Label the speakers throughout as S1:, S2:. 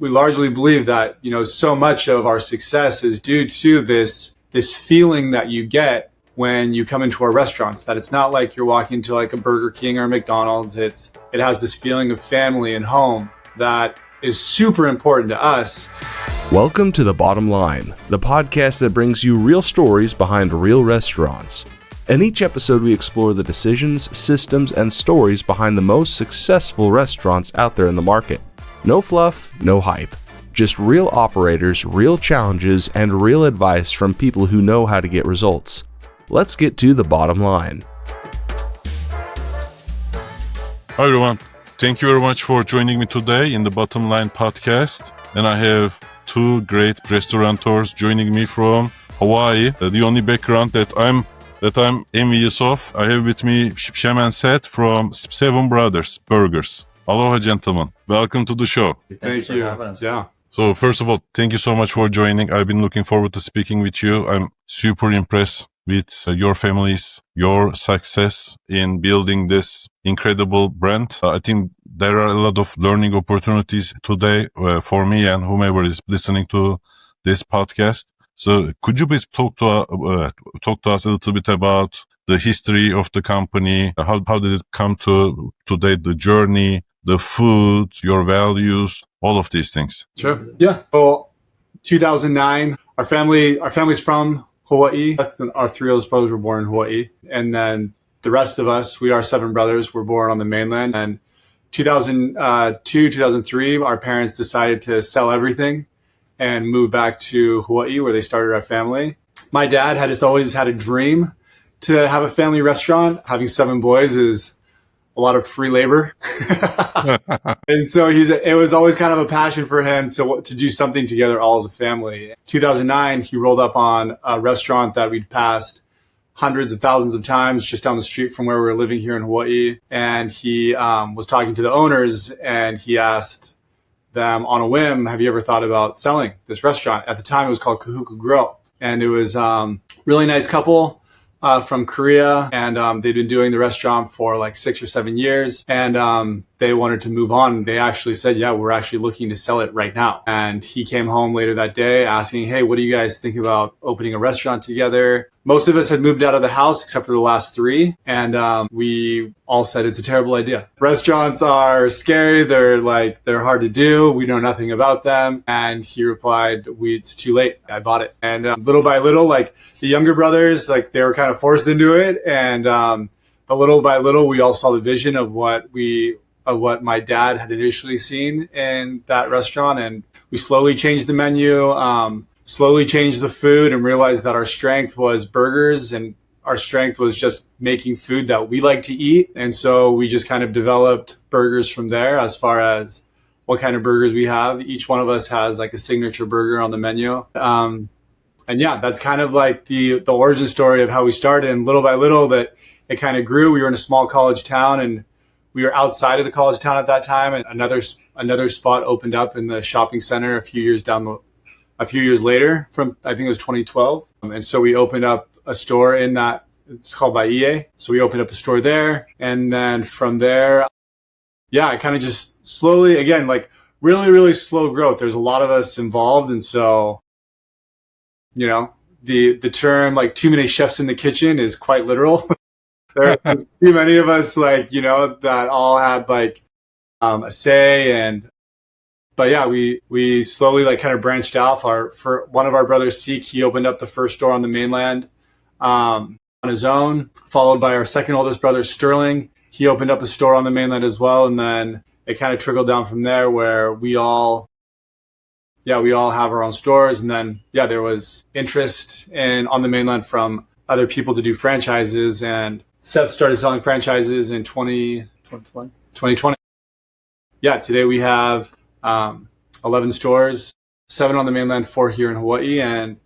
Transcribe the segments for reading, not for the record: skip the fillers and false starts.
S1: we largely believe that, so much of our success is due to this feeling that you get when you come into our restaurants, that it's not like you're walking to like a Burger King or a McDonald's. It has this feeling of family and home that is super important to us.
S2: Welcome to The Bottom Line, the podcast that brings you real stories behind real restaurants. In each episode, we explore the decisions, systems, and stories behind the most successful restaurants out there in the market. No fluff, no hype. Just real operators, real challenges, and real advice from people who know how to get results. Let's get to the bottom line.
S3: Hi everyone. Thank you very much for joining me today in the Bottom Line podcast. And I have two great restaurateurs joining me from Hawaii. The only background that I'm envious of. I have with me Shem and Seth from Seven Brothers Burgers. Aloha, gentlemen. Welcome to the show.
S1: Thank you. Yeah.
S3: So first of all, thank you so much for joining. I've been looking forward to speaking with you. I'm super impressed with your families, your success in building this incredible brand. I think there are a lot of learning opportunities today for me and whomever is listening to this podcast. So could you please talk to us a little bit about the history of the company? How did it come to today, the journey, the food, your values, all of these things?
S1: Sure. Yeah. Well, 2009, our family's from Hawaii. Our three oldest brothers were born in Hawaii. And then the rest of us, we are seven brothers, were born on the mainland. And 2002, 2003, our parents decided to sell everything and move back to Hawaii, where they started our family. My dad had always had a dream to have a family restaurant. Having seven boys is a lot of free labor. And so it was always kind of a passion for him to do something together all as a family. 2009, he rolled up on a restaurant that we'd passed hundreds of thousands of times just down the street from where we were living here in Hawaii. And he was talking to the owners and he asked them on a whim, have you ever thought about selling this restaurant? At the time, it was called Kahuku Grill. And it was really nice couple from Korea, and they'd been doing the restaurant for like 6 or 7 years, and they wanted to move on. They actually said, yeah, we're actually looking to sell it right now. And he came home later that day asking, hey, what do you guys think about opening a restaurant together? Most of us had moved out of the house except for the last three, and we all said it's a terrible idea. Restaurants are scary. They're hard to do. We know nothing about them. And he replied, it's too late. I bought it. And little by little, like the younger brothers, like they were kind of forced into it. And but little by little, we all saw the vision of what my dad had initially seen in that restaurant. And we slowly changed the menu, slowly changed the food, and realized that our strength was burgers and our strength was just making food that we like to eat. And so we just kind of developed burgers from there as far as what kind of burgers we have. Each one of us has like a signature burger on the menu. And yeah, that's kind of like the origin story of how we started. And little by little that it kind of grew. We were in a small college town and we were outside of the college town at that time. And another spot opened up in the shopping center a few years later, from I think it was 2012. And so we opened up a store in that, it's called Laie. So we opened up a store there. And then from there, yeah, it kind of just slowly, again, like really, really slow growth. There's a lot of us involved. And so, the term like too many chefs in the kitchen is quite literal. There's too many of us, that all had like a say. But yeah, we slowly like kind of branched out. For one of our brothers, Seek, he opened up the first store on the mainland on his own, followed by our second oldest brother, Sterling. He opened up a store on the mainland as well. And then it kind of trickled down from there where we all have our own stores. And then, yeah, there was interest on the mainland from other people to do franchises. And Seth started selling franchises in 2020. Yeah, today we have 11 stores, 7 on the mainland, 4 here in Hawaii, and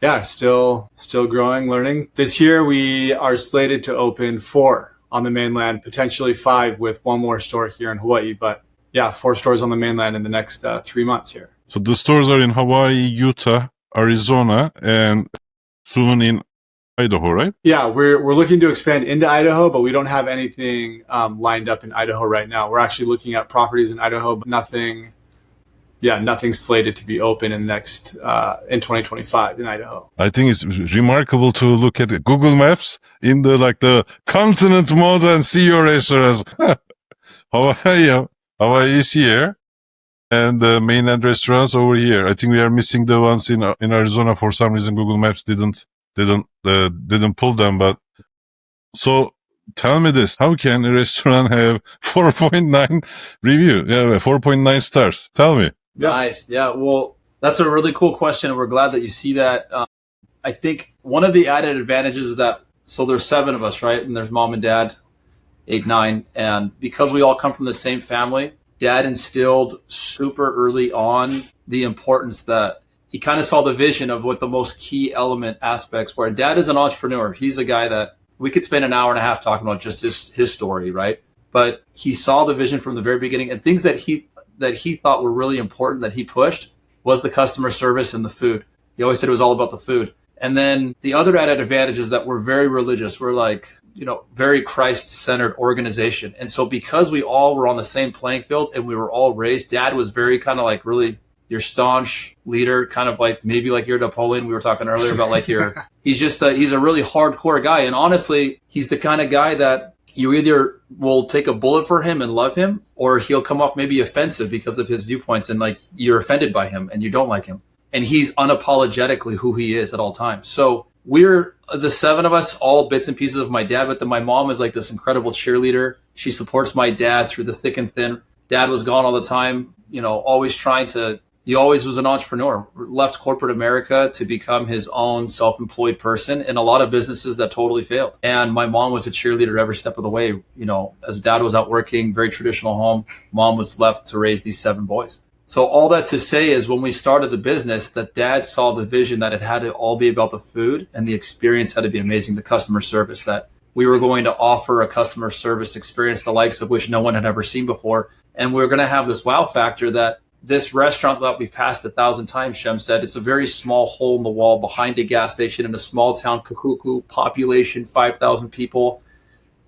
S1: yeah, still growing, learning. This year we are slated to open 4 on the mainland, potentially 5 with one more store here in Hawaii, but yeah, 4 stores on the mainland in the next 3 months here.
S3: So the stores are in Hawaii, Utah, Arizona, and soon in Idaho, right?
S1: Yeah, we're looking to expand into Idaho, but we don't have anything lined up in Idaho right now. We're actually looking at properties in Idaho, but nothing yeah, nothing's slated to be open in the next in 2025 in Idaho.
S3: I think it's remarkable to look at Google Maps in the continent mode and see your restaurants. Hawaii is here, and the mainland restaurants over here. I think we are missing the ones in Arizona for some reason. Google Maps didn't pull them. But so tell me this: how can a restaurant have 4.9 review? Yeah, 4.9 stars. Tell me.
S4: Nice. Yeah. Well, that's a really cool question, and we're glad that you see that. I think one of the added advantages is that so there's 7 of us, right? And there's mom and dad, 8, 9, and because we all come from the same family, Dad instilled super early on the importance that he kind of saw the vision of what the most key element aspects were. Dad is an entrepreneur. He's a guy that we could spend an hour and a half talking about just his story, right? But he saw the vision from the very beginning, and things that he thought were really important that he pushed was the customer service and the food. He always said it was all about the food. And then the other added advantage is that we're very religious. We're like, very Christ-centered organization. And so because we all were on the same playing field and we were all raised, Dad was very kind of like really your staunch leader, kind of like maybe like your Napoleon. We were talking earlier about like he's a really hardcore guy. And honestly, he's the kind of guy that you either will take a bullet for him and love him, or he'll come off maybe offensive because of his viewpoints and like you're offended by him and you don't like him. And he's unapologetically who he is at all times. So we're the 7 of us, all bits and pieces of my dad, but then my mom is like this incredible cheerleader. She supports my dad through the thick and thin. Dad was gone all the time, always he always was an entrepreneur, left corporate America to become his own self-employed person in a lot of businesses that totally failed. And my mom was a cheerleader every step of the way. As Dad was out working, very traditional home, Mom was left to raise these 7 boys. So all that to say is when we started the business, that Dad saw the vision that it had to all be about the food and the experience had to be amazing, the customer service, that we were going to offer a customer service experience, the likes of which no one had ever seen before. And we we're going to have this wow factor that this restaurant that we've passed 1,000 times, Shem said, it's a very small hole in the wall behind a gas station in a small town, Kahuku, population, 5,000 people.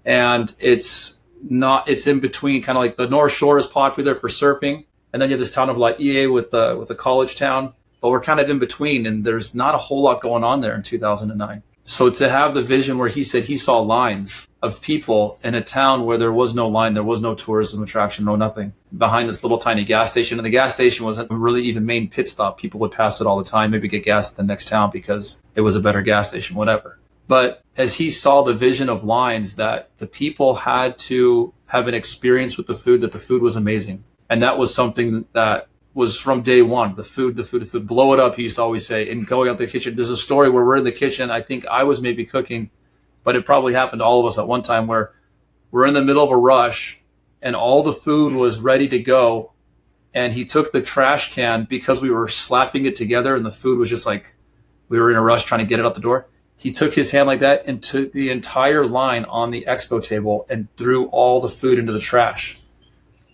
S4: And it's in between, kind of like the North Shore is popular for surfing. And then you have this town of Laie with a college town, but we're kind of in between, and there's not a whole lot going on there in 2009. So to have the vision where he said he saw lines of people in a town where there was no line, there was no tourism attraction, no nothing, behind this little tiny gas station. And the gas station wasn't really even main pit stop. People would pass it all the time, maybe get gas at the next town because it was a better gas station, whatever. But as he saw the vision of lines, that the people had to have an experience with the food, that the food was amazing. And that was something that was from day one, the food, blow it up, he used to always say, and going out the kitchen. There's a story where we're in the kitchen. I think I was maybe cooking, but it probably happened to all of us at one time where we're in the middle of a rush and all the food was ready to go. And he took the trash can because we were slapping it together and the food was just like, we were in a rush trying to get it out the door. He took his hand like that and took the entire line on the expo table and threw all the food into the trash.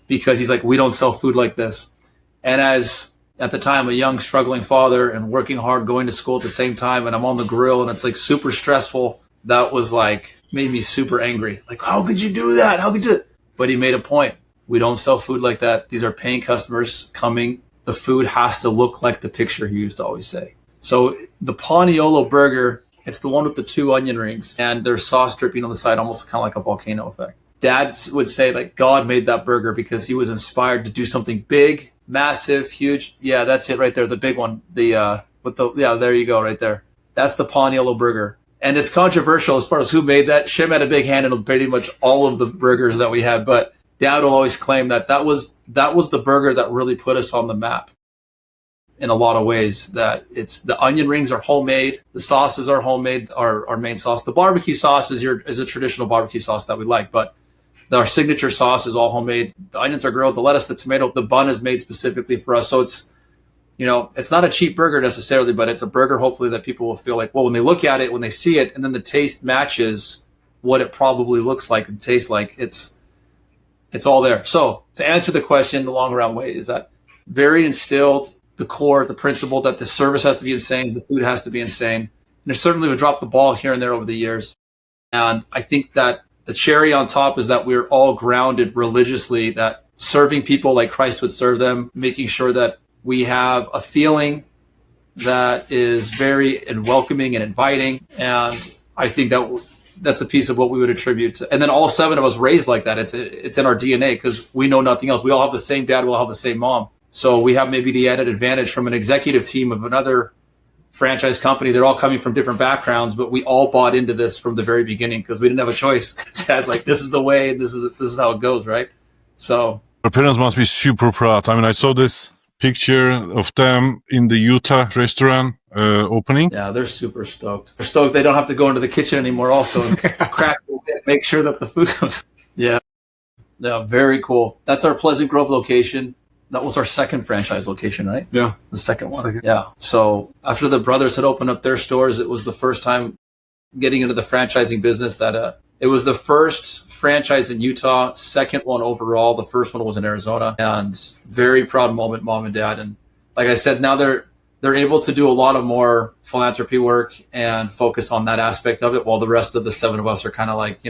S4: Because he's like, we don't sell food like this. And as at the time, a young struggling father and working hard, going to school at the same time, and I'm on the grill and it's like super stressful. That was like, made me super angry. Like, how could you do that? How could you? But he made a point. We don't sell food like that. These are paying customers coming. The food has to look like the picture, he used to always say. So the Paniolo burger, it's the one with the 2 onion rings and there's sauce dripping on the side, almost kind of like a volcano effect. Dad would say like God made that burger because he was inspired to do something big, massive, huge. Yeah, that's it right there. The big one. There you go right there. That's the Paniolo burger. And it's controversial as far as who made that. Shem had a big hand in pretty much all of the burgers that we had, but Dad will always claim that was the burger that really put us on the map in a lot of ways. That it's the onion rings are homemade, the sauces are homemade, our main sauce. The barbecue sauce is a traditional barbecue sauce that we like, but our signature sauce is all homemade. The onions are grilled, the lettuce, the tomato, the bun is made specifically for us. So it's, it's not a cheap burger necessarily, but it's a burger hopefully that people will feel like, well, when they look at it, when they see it, and then the taste matches what it probably looks like and tastes like, it's all there. So to answer the question, the long round way is that very instilled the core, the principle that the service has to be insane, the food has to be insane. And there's certainly we've dropped the ball here and there over the years. And I think that the cherry on top is that we're all grounded religiously, that serving people like Christ would serve them, making sure that We have a feeling that is very welcoming and inviting. And I think that's a piece of what we would attribute to. And then all 7 of us raised like that. It's in our DNA because we know nothing else. We all have the same dad. We all have the same mom. So we have maybe the added advantage from an executive team of another franchise company. They're all coming from different backgrounds, but we all bought into this from the very beginning because we didn't have a choice. Dad's like, this is the way, this is how it goes, right? So
S3: Your parents must be super proud. I mean, I saw this picture of them in the Utah restaurant opening.
S4: yeah, they're super stoked. They're stoked they don't have to go into the kitchen anymore also and crack the whip, make sure that the food comes. Yeah, very cool. That's our Pleasant Grove location. That was our second franchise location, right?
S1: Yeah.
S4: The second one. Yeah. So after the brothers had opened up their stores, it was the first time getting into the franchising business that it was the first franchise in Utah, second one overall. The first one was in Arizona, and very proud moment, mom and dad. And like I said, now they're able to do a lot of more philanthropy work and focus on that aspect of it, while the rest of the 7 of us are kind of like,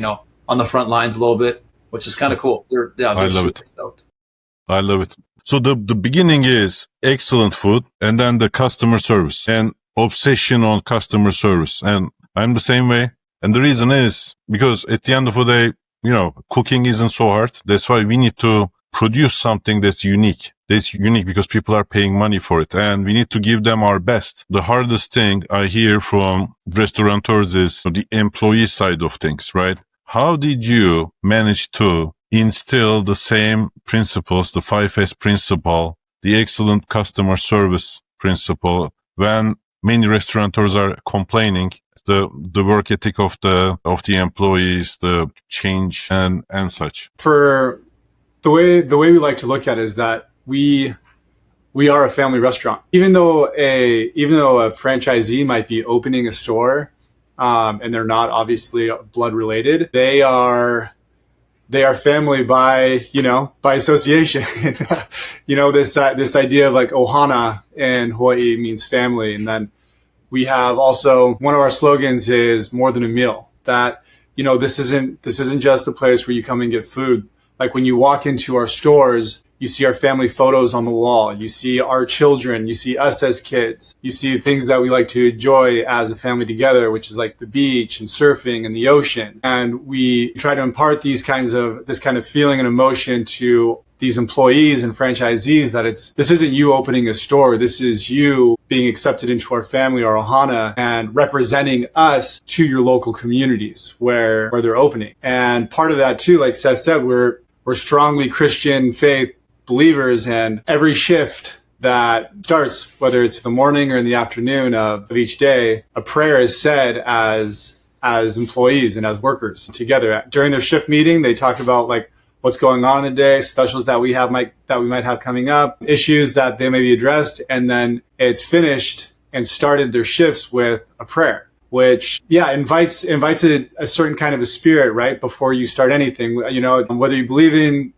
S4: on the front lines a little bit, which is kind of cool. They're
S3: I love
S4: super
S3: it.
S4: stoked.
S3: I love it. So the beginning is excellent food, and then the customer service and obsession on customer service. And I'm the same way. And the reason is because at the end of the day, cooking isn't so hard. That's why we need to produce something that's unique. That's unique because people are paying money for it, and we need to give them our best. The hardest thing I hear from restaurateurs is the employee side of things, right? How did you manage to instill the same principles, the 5S principle, the excellent customer service principle, when many restaurateurs are complaining the work ethic of the employees, the change and such?
S1: For the way we like to look at it is that we are a family restaurant. Even though a franchisee might be opening a store, and they're not obviously blood related, they are family by association. This idea of like Ohana in Hawaii means family. And then we have also, one of our slogans is more than a meal. That, this isn't just a place where you come and get food. Like when you walk into our stores, you see our family photos on the wall. You see our children. You see us as kids. You see things that we like to enjoy as a family together, which is like the beach and surfing and the ocean. And we try to impart this kind of feeling and emotion to these employees and franchisees that this isn't you opening a store. This is you being accepted into our family, our Ohana, and representing us to your local communities where they're opening. And part of that too, like Seth said, we're strongly Christian faith believers, and every shift that starts, whether it's the morning or in the afternoon of each day, a prayer is said as employees and as workers together. During their shift meeting, they talk about like what's going on in the day, specials that we might have coming up, issues that they may be addressed, and then it's finished and started their shifts with a prayer, which invites a certain kind of a spirit right before you start anything. Whether you believe in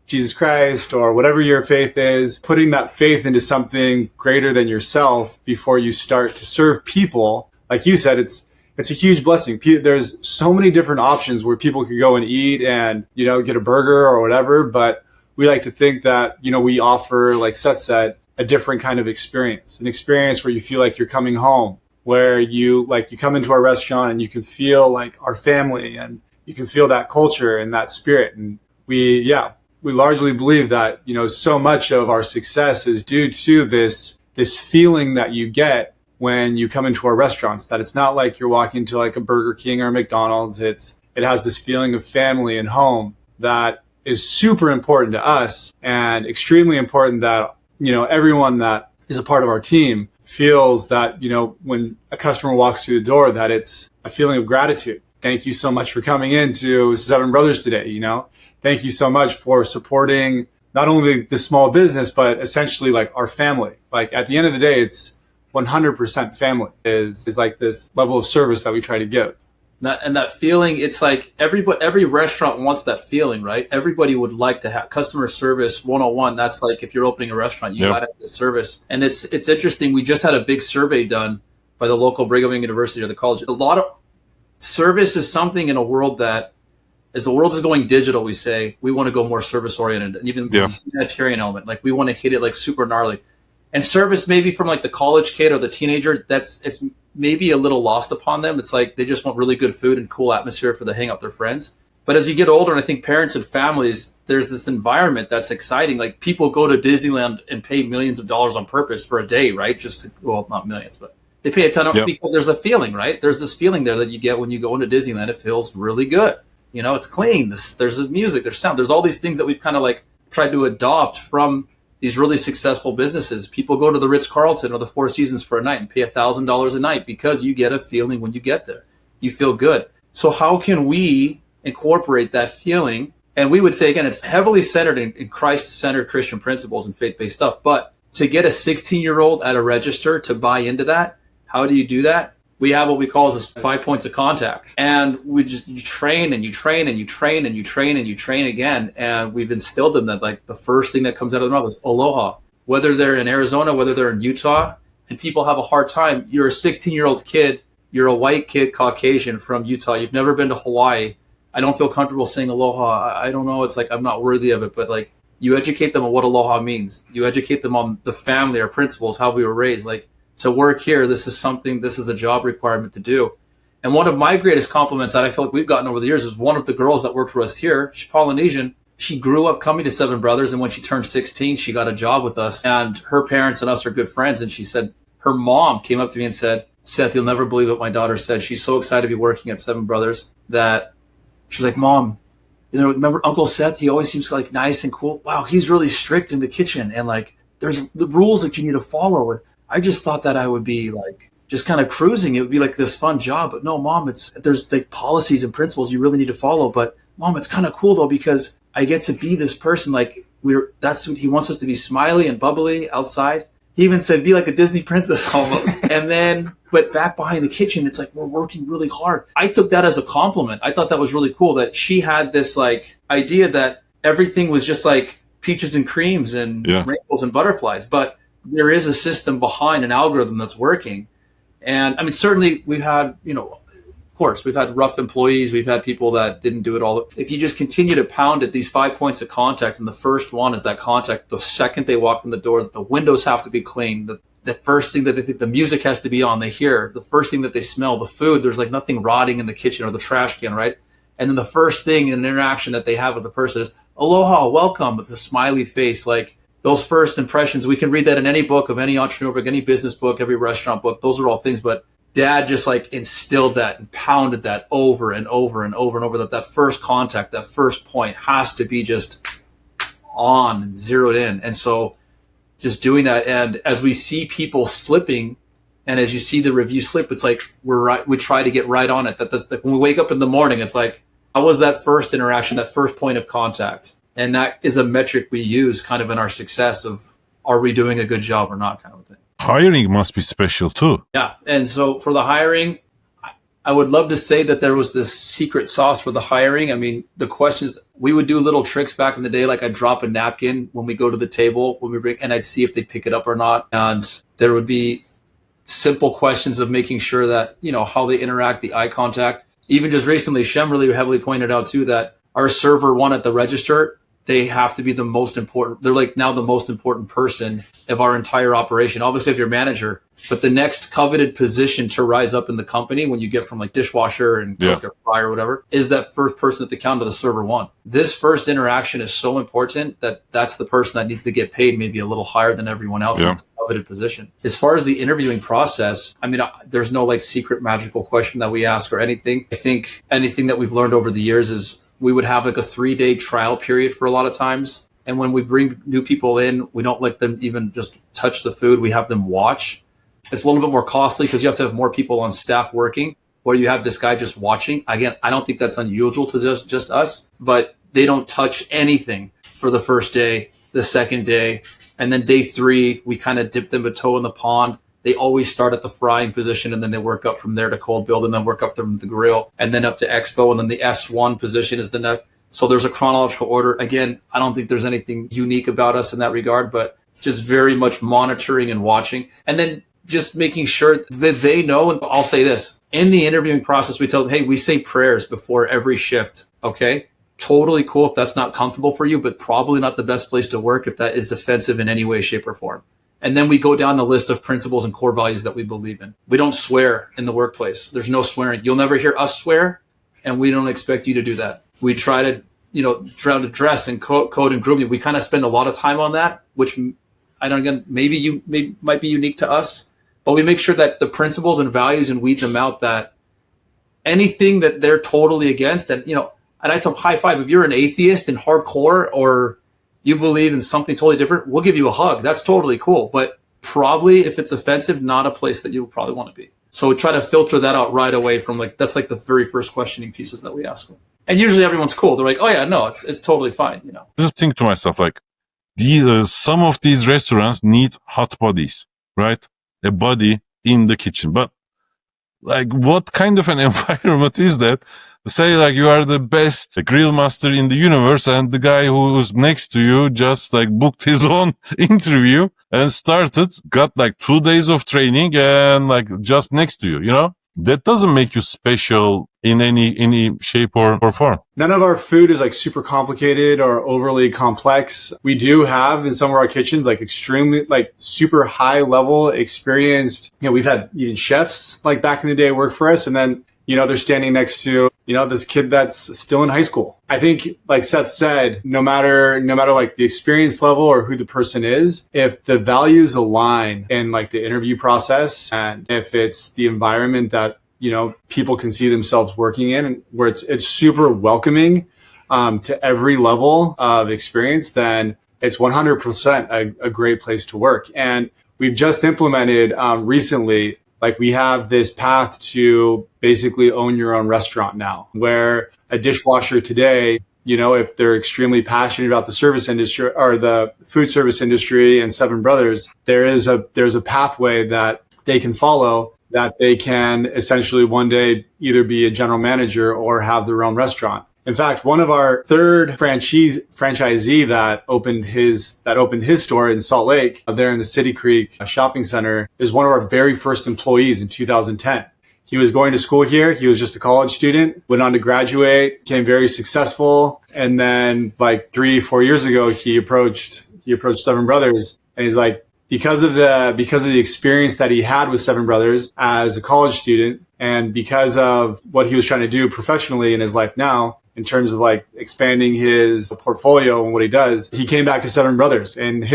S1: Jesus Christ or whatever your faith is, putting that faith into something greater than yourself before you start to serve people. Like you said, it's a huge blessing. There's so many different options where people could go and eat and, get a burger or whatever. But we like to think that, we offer, like Seth said, a different kind of experience, an experience where you feel like you're coming home, where you come into our restaurant and you can feel like our family and you can feel that culture and that spirit. And we largely believe that, so much of our success is due to this feeling that you get when you come into our restaurants, that it's not like you're walking to like a Burger King or a McDonald's. It has this feeling of family and home that is super important to us, and extremely important that, everyone that is a part of our team feels that, when a customer walks through the door, that it's a feeling of gratitude. Thank you so much for coming into 7 Brothers today. Thank you so much for supporting not only the small business, but essentially like our family. Like at the end of the day, it's 100% family is like this level of service that we try to give.
S4: That feeling, it's like every restaurant wants that feeling, right? Everybody would like to have customer service 101. That's like if you're opening a restaurant, you got to have the service. And it's interesting. We just had a big survey done by the local Brigham Young University or the college. A lot of service is something in a world that as the world is going digital, we say we want to go more service oriented, and even the humanitarian element. Like we want to hit it like super gnarly. And service, maybe from like the college kid or the teenager, it's maybe a little lost upon them. It's like they just want really good food and cool atmosphere for the hang out with their friends. But as you get older, and I think parents and families, there's this environment that's exciting. Like people go to Disneyland and pay millions of dollars on purpose for a day, right? Just to, well, not millions, but they pay a ton of because there's a feeling, right? There's this feeling there that you get when you go into Disneyland. It feels really good. You know, it's clean. There's music, there's sound. There's all these things that we've kind of like tried to adopt from these really successful businesses. People go to the Ritz-Carlton or the Four Seasons for a night and pay $1,000 a night because you get a feeling when you get there. You feel good. So how can we incorporate that feeling? And we would say, again, it's heavily centered in Christ-centered Christian principles and faith-based stuff. But to get a 16-year-old at a register to buy into that, how do you do that? We have what we call as 5 points of contact. And we just you train and you train and you train and you train and you train again. And we've instilled them that like the first thing that comes out of their mouth is aloha. Whether they're in Arizona, whether they're in Utah, and people have a hard time. You're a 16-year-old kid. You're a white kid, Caucasian from Utah. You've never been to Hawaii. I don't feel comfortable saying aloha. I don't know. It's like I'm not worthy of it. But like you educate them on what aloha means. You educate them on the family, our principles, how we were raised. Like to work here, this is a job requirement to do. And one of my greatest compliments that I feel like we've gotten over the years is one of the girls that worked for us here. She's Polynesian. She grew up coming to Seven Brothers. And when she turned 16, she got a job with us. And her parents and us are good friends. And she said, her mom came up to me and said, Seth, you'll never believe what my daughter said. She's so excited to be working at Seven Brothers that she's like, Mom, you know, remember Uncle Seth? He always seems like nice and cool. Wow, he's really strict in the kitchen. And like, there's the rules that you need to follow. And I just thought that I would be like, just kind of cruising. It would be like this fun job. But no, Mom, there's like policies and principles you really need to follow. But Mom, it's kind of cool though, because I get to be this person. Like that's what he wants us to be, smiley and bubbly outside. He even said, be like a Disney princess almost. And then, but back behind the kitchen, it's like, we're working really hard. I took that as a compliment. I thought that was really cool that she had this like idea that everything was just like peaches and creams and rainbows and butterflies. But there is a system behind an algorithm that's working. And I mean, certainly we've had, you know, of course, we've had rough employees. We've had people that didn't do it all. If you just continue to pound at these 5 points of contact, and the first one is that contact, the second they walk in the door, that the windows have to be clean, the first thing that they think, the music has to be on, they hear, the first thing that they smell, the food, there's like nothing rotting in the kitchen or the trash can, right? And then the first thing in an interaction that they have with the person is, aloha, welcome, with a smiley face. Like those first impressions, we can read that in any book of any entrepreneur book, any business book, every restaurant book. Those are all things, but Dad just like instilled that and pounded that over and over and over and over, that first contact, that first point has to be just on and zeroed in. And so just doing that. And as we see people slipping, and as you see the review slip, it's like we try to get right on it. That's when we wake up in the morning, it's like, how was that first interaction, that first point of contact? And that is a metric we use kind of in our success of, are we doing a good job or not, kind of a thing.
S3: Hiring must be special too.
S4: Yeah. And so for the hiring, I would love to say that there was this secret sauce for the hiring. I mean, the questions, we would do little tricks back in the day, like I'd drop a napkin when we go to the table, and I'd see if they pick it up or not. And there would be simple questions of making sure that, you know, how they interact, the eye contact. Even just recently, Shem really heavily pointed out too that our server one at the register, they have to be the most important. They're like now the most important person of our entire operation. Obviously, if you're manager, but the next coveted position to rise up in the company when you get from like dishwasher and cook or fry or whatever is that first person at the counter, the server one. This first interaction is so important that that's the person that needs to get paid maybe a little higher than everyone else in its coveted position. As far as the interviewing process, I mean, there's no like secret magical question that we ask or anything. I think anything that we've learned over the years is we would have like a 3-day trial period for a lot of times. And when we bring new people in, we don't let them even just touch the food. We have them watch. It's a little bit more costly because you have to have more people on staff working, where you have this guy just watching. Again, I don't think that's unusual to just us, but they don't touch anything for the first day, the second day. And then day 3, we kind of dip them a toe in the pond. They always start at the frying position, and then they work up from there to cold build, and then work up from the grill, and then up to expo, and then the S1 position is the next. So there's a chronological order. Again, I don't think there's anything unique about us in that regard, but just very much monitoring and watching. And then just making sure that they know, and I'll say this, in the interviewing process, we tell them, hey, we say prayers before every shift. Okay. Totally cool if that's not comfortable for you, but probably not the best place to work if that is offensive in any way, shape, or form. And then we go down the list of principles and core values that we believe in. We don't swear in the workplace. There's no swearing. You'll never hear us swear, and we don't expect you to do that. We try to, try to dress and code and grooming. We kind of spend a lot of time on that, which I don't, again, might be unique to us, but we make sure that the principles and values and weed them out, that anything that they're totally against, and, and I tell them, high five. If you're an atheist and hardcore, or you believe in something totally different, we'll give you a hug. That's totally cool. But probably if it's offensive, not a place that you would probably want to be. So we try to filter that out right away from that's like the very first questioning pieces that we ask them. And usually everyone's cool. They're like, oh yeah, no, it's totally fine.
S3: Just think to myself, some of these restaurants need hot bodies, right? A body in the kitchen. But what kind of an environment is that? Say you are the best grill master in the universe, and the guy who's next to you just booked his own interview and got 2 days of training and just next to you, that doesn't make you special in any shape or form.
S1: None of our food is super complicated or overly complex. We do have in some of our kitchens extremely super high level experienced. We've had chefs back in the day work for us, and then they're standing next to this kid that's still in high school. I think, like Seth said, no matter the experience level or who the person is, if the values align in the interview process, and if it's the environment that people can see themselves working in, and where it's super welcoming to every level of experience, then it's 100% a great place to work. And we've just implemented recently. We have this path to basically own your own restaurant now, where a dishwasher today, if they're extremely passionate about the service industry or the food service industry and Seven Brothers, there's a pathway that they can follow, that they can essentially one day either be a general manager or have their own restaurant. In fact, one of our third franchisee that opened his store in Salt Lake, there in the City Creek shopping center, is one of our very first employees in 2010. He was going to school here. He was just a college student, went on to graduate, became very successful. And then 3-4 years ago, he approached Seven Brothers, and he's because of the experience that he had with Seven Brothers as a college student, and because of what he was trying to do professionally in his life now, in terms of expanding his portfolio and what he does, he came back to Seven Brothers. And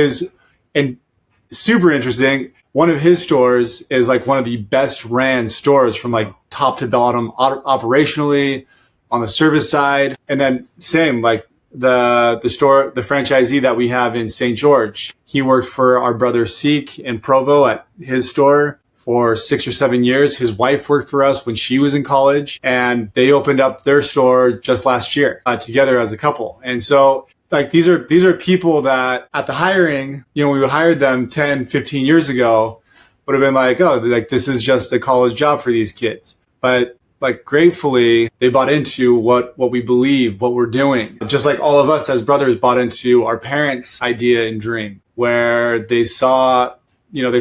S1: super interesting, one of his stores is one of the best ran stores from top to bottom operationally, on the service side. And then same, the franchisee that we have in St. George, he worked for our brother Seek in Provo at his store for 6 or 7 years. His wife worked for us when she was in college, and they opened up their store just last year together as a couple. And so these are people that at the hiring, when we hired them 10, 15 years ago, would have been this is just a college job for these kids. But gratefully, they bought into what we believe, what we're doing. Just like all of us as brothers bought into our parents' idea and dream, where they saw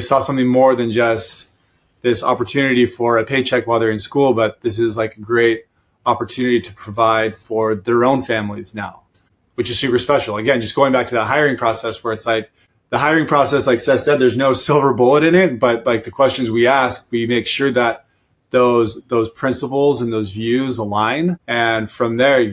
S1: something more than just this opportunity for a paycheck while they're in school, but this is a great opportunity to provide for their own families now, which is super special. Again, just going back to that hiring process, where it's the hiring process, like Seth said, there's no silver bullet in it, but the questions we ask, we make sure that those principles and those views align. And from there,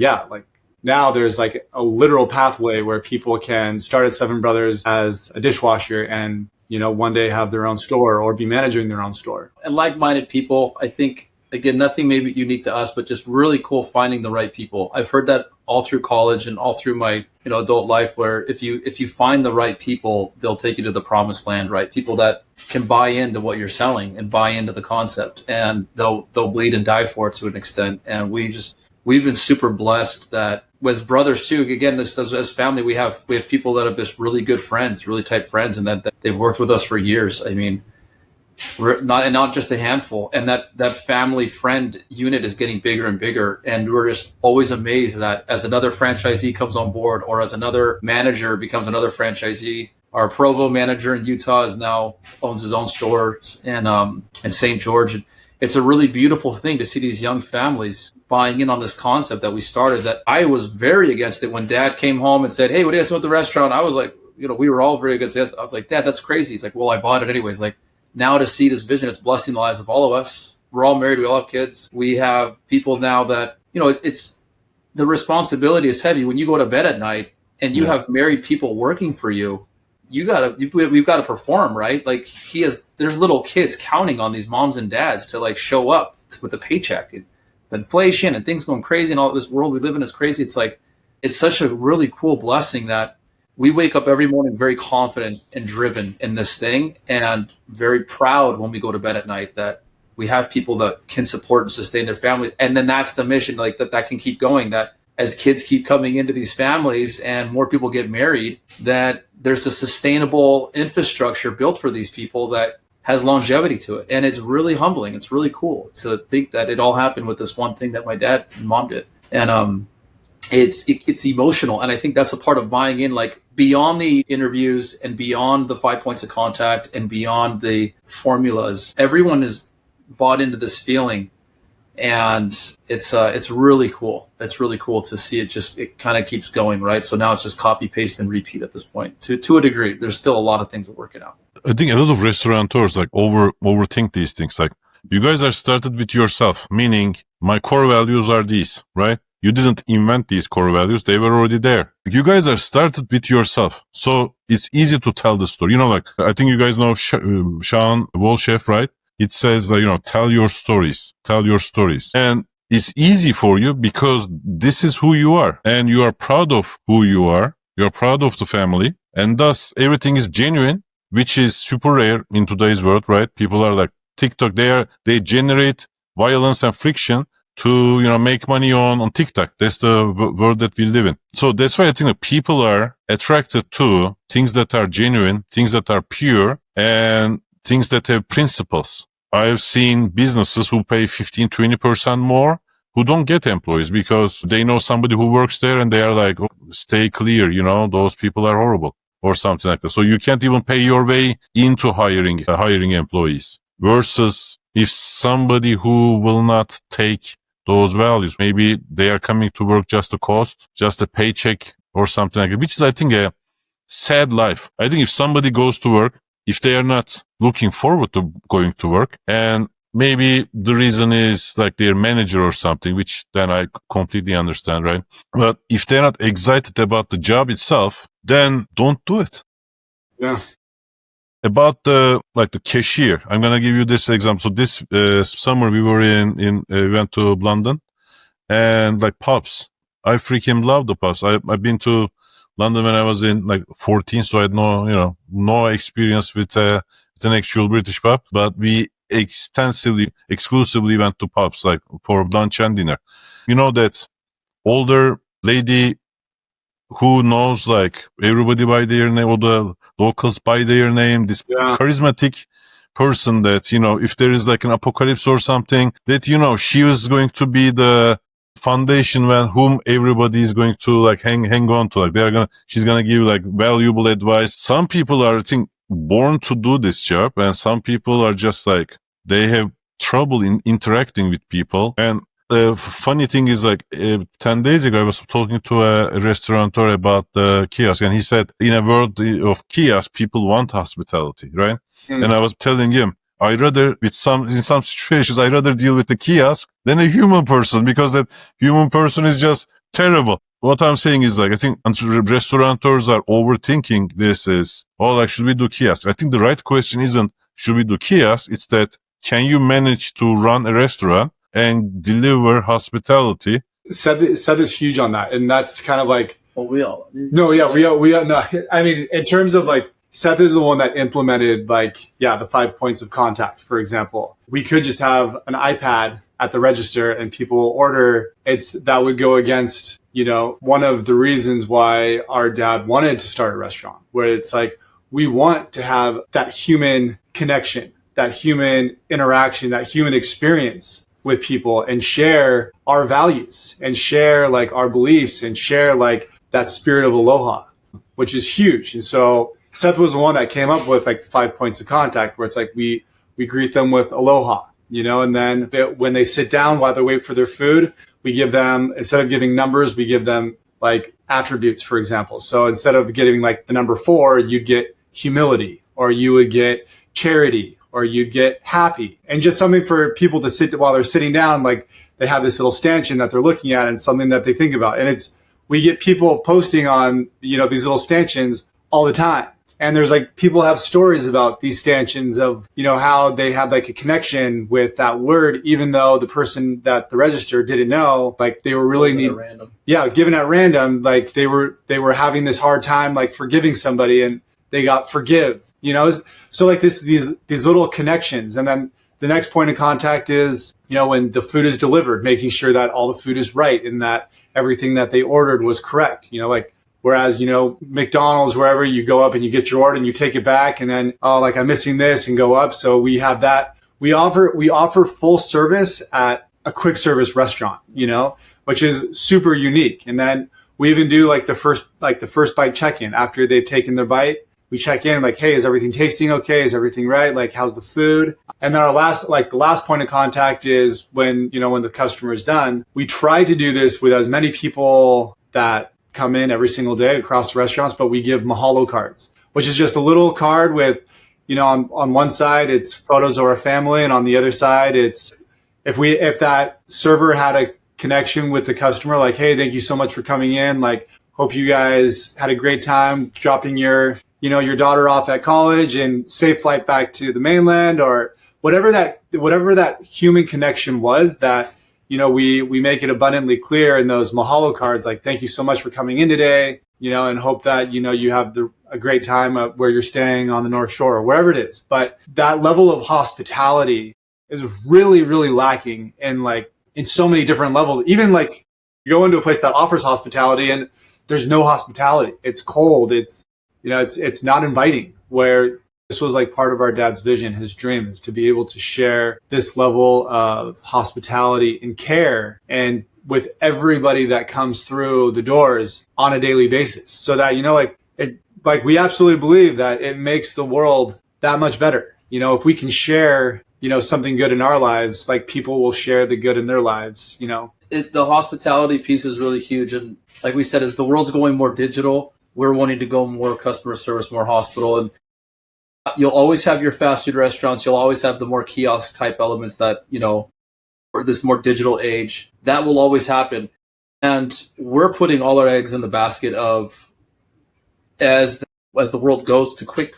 S1: now there's a literal pathway where people can start at Seven Brothers as a dishwasher and one day have their own store or be managing their own store.
S4: And like-minded people, I think, again, nothing maybe unique to us, but just really cool finding the right people. I've heard that all through college and all through my adult life, where if you find the right people, they'll take you to the promised land, right? People that can buy into what you're selling and buy into the concept, and they'll bleed and die for it to an extent. And we've been super blessed that as brothers too, again, as family, we have people that have just really good friends, really tight friends, and that they've worked with us for years. I mean, we're not just a handful, and that family friend unit is getting bigger and bigger. And we're just always amazed that as another franchisee comes on board, or as another manager becomes another franchisee. Our Provo manager in Utah owns his own stores in St. George. it's a really beautiful thing to see these young families buying in on this concept that we started. That I was very against it when Dad came home and said, "Hey, what do you guys want at the restaurant?" I was like, we were all very against this. I was like, "Dad, that's crazy." He's like, "Well, I bought it anyways." Like, now to see this vision, it's blessing the lives of all of us. We're all married. We all have kids. We have people now that, it's the responsibility is heavy when you go to bed at night and you have married people working for you. We've got to perform, right? Like there's little kids counting on these moms and dads to like show up with a paycheck. And the inflation and things going crazy and all this world we live in is crazy. It's like, it's such a really cool blessing that we wake up every morning very confident and driven in this thing, and very proud when we go to bed at night that we have people that can support and sustain their families. And then that's the mission, like that can keep going, that as kids keep coming into these families and more people get married, that there's a sustainable infrastructure built for these people that has longevity to it. And it's really humbling. It's really cool to think that it all happened with this one thing that my dad and mom did. And it's emotional. And I think that's a part of buying in, like beyond the interviews and beyond the 5 points of contact and beyond the formulas, everyone is bought into this feeling. And it's really cool. It's really cool to see it kind of keeps going, right? So now it's just copy, paste, and repeat at this point. To a degree, there's still a lot of things we're working out.
S3: I think a lot of restaurateurs like overthink these things. Like, you guys are started with yourself, meaning my core values are these, right? You didn't invent these core values. They were already there. You guys are started with yourself. So it's easy to tell the story. Like, I think you guys know Sean Wolchef, right? It says that, tell your stories. And it's easy for you because this is who you are, and you are proud of who you are. You're proud of the family, and thus everything is genuine, which is super rare in today's world, right? People are like TikTok. They generate violence and friction to, make money on TikTok. That's the world that we live in. So that's why I think that people are attracted to things that are genuine, things that are pure, and things that have principles. I've seen businesses who pay 15-20% more who don't get employees because they know somebody who works there and they are like, oh, stay clear, those people are horrible or something like that. So you can't even pay your way into hiring employees, versus if somebody who will not take those values, maybe they are coming to work just a cost, just a paycheck or something like that, which is, I think, a sad life. I think if somebody goes to work, if they are not looking forward to going to work, and maybe the reason is like their manager or something, which then I completely understand, right? But if they're not excited about the job itself, then don't do it.
S1: Yeah.
S3: About the cashier, I'm going to give you this example. So this summer we were we went to London, and like pubs. I freaking love the pubs. I've been to London when I was in 14, so I had no experience with an actual British pub, but we exclusively went to pubs like for lunch and dinner. That older lady who knows like everybody by their name, or the locals by their name, this charismatic person that, if there is like an apocalypse or something, that, she was going to be the foundation whom everybody is going to hang on to. She's gonna give valuable advice. Some people are, I think, born to do this job, and some people are just they have trouble in interacting with people. And the funny thing is 10 days ago, I was talking to a restaurateur about the kiosk, and he said, in a world of kiosk, people want hospitality, right? Mm. And I was telling him, in some situations, I'd rather deal with the kiosk than a human person, because that human person is just terrible. What I'm saying is I think restaurateurs are overthinking this should we do kiosk? I think the right question isn't, should we do kiosk? It's that, can you manage to run a restaurant and deliver hospitality?
S1: Seth is huge on that. And that's kind of
S4: we all.
S1: No, yeah, we all, no. I mean, in terms of Seth is the one that implemented the 5 points of contact, for example. We could just have an iPad at the register and people order. That would go against, one of the reasons why our dad wanted to start a restaurant, where it's we want to have that human connection, that human interaction, that human experience with people, and share our values and share our beliefs and share that spirit of aloha, which is huge. And so Seth was the one that came up with 5 points of contact, where it's we greet them with aloha, And then when they sit down while they wait for their food, we give them, instead of giving numbers, we give them like attributes, for example. So instead of getting like the number 4, you'd get humility, or you would get charity, or you'd get happy, and just something for people to sit while they're sitting down. Like they have this little stanchion that they're looking at and something that they think about. And we get people posting on, these little stanchions all the time. And there's like, people have stories about these stanchions of, how they had like a connection with that word, even though the person that the register didn't know, like they were really given at random. Like they were having this hard time, like forgiving somebody, and they got forgive, So like these little connections. And then the next point of contact is, when the food is delivered, making sure that all the food is right and that everything that they ordered was correct, like, whereas, McDonald's, wherever you go up and you get your order and you take it back and then, oh, like I'm missing this, and go up. So we have that. We offer full service at a quick service restaurant, which is super unique. And then we even do like the first bite check-in after they've taken their bite. We check in like, hey, is everything tasting okay? Is everything right? Like, how's the food? And then the last point of contact is when the customer is done. We try to do this with as many people that come in every single day across the restaurants, but we give mahalo cards, which is just a little card with, on one side, it's photos of our family. And on the other side, it's if that server had a connection with the customer, like, hey, thank you so much for coming in. Like, hope you guys had a great time dropping your daughter off at college, and safe flight back to the mainland, or whatever that human connection was, that, we make it abundantly clear in those mahalo cards, like, thank you so much for coming in today, and hope that, you have a great time where you're staying on the North Shore or wherever it is. But that level of hospitality is really, really lacking in so many different levels. Even like you go into a place that offers hospitality and there's no hospitality. It's cold. It's not inviting, where this was like part of our dad's vision. His dream is to be able to share this level of hospitality and care and with everybody that comes through the doors on a daily basis, so that, we absolutely believe that it makes the world that much better. If we can share, something good in our lives, like people will share the good in their lives,
S4: The hospitality piece is really huge. And like we said, as the world's going more digital, we're wanting to go more customer service, more hospital. And you'll always have your fast food restaurants. You'll always have the more kiosk type elements that, or this more digital age. That will always happen. And we're putting all our eggs in the basket of, as the world goes to quick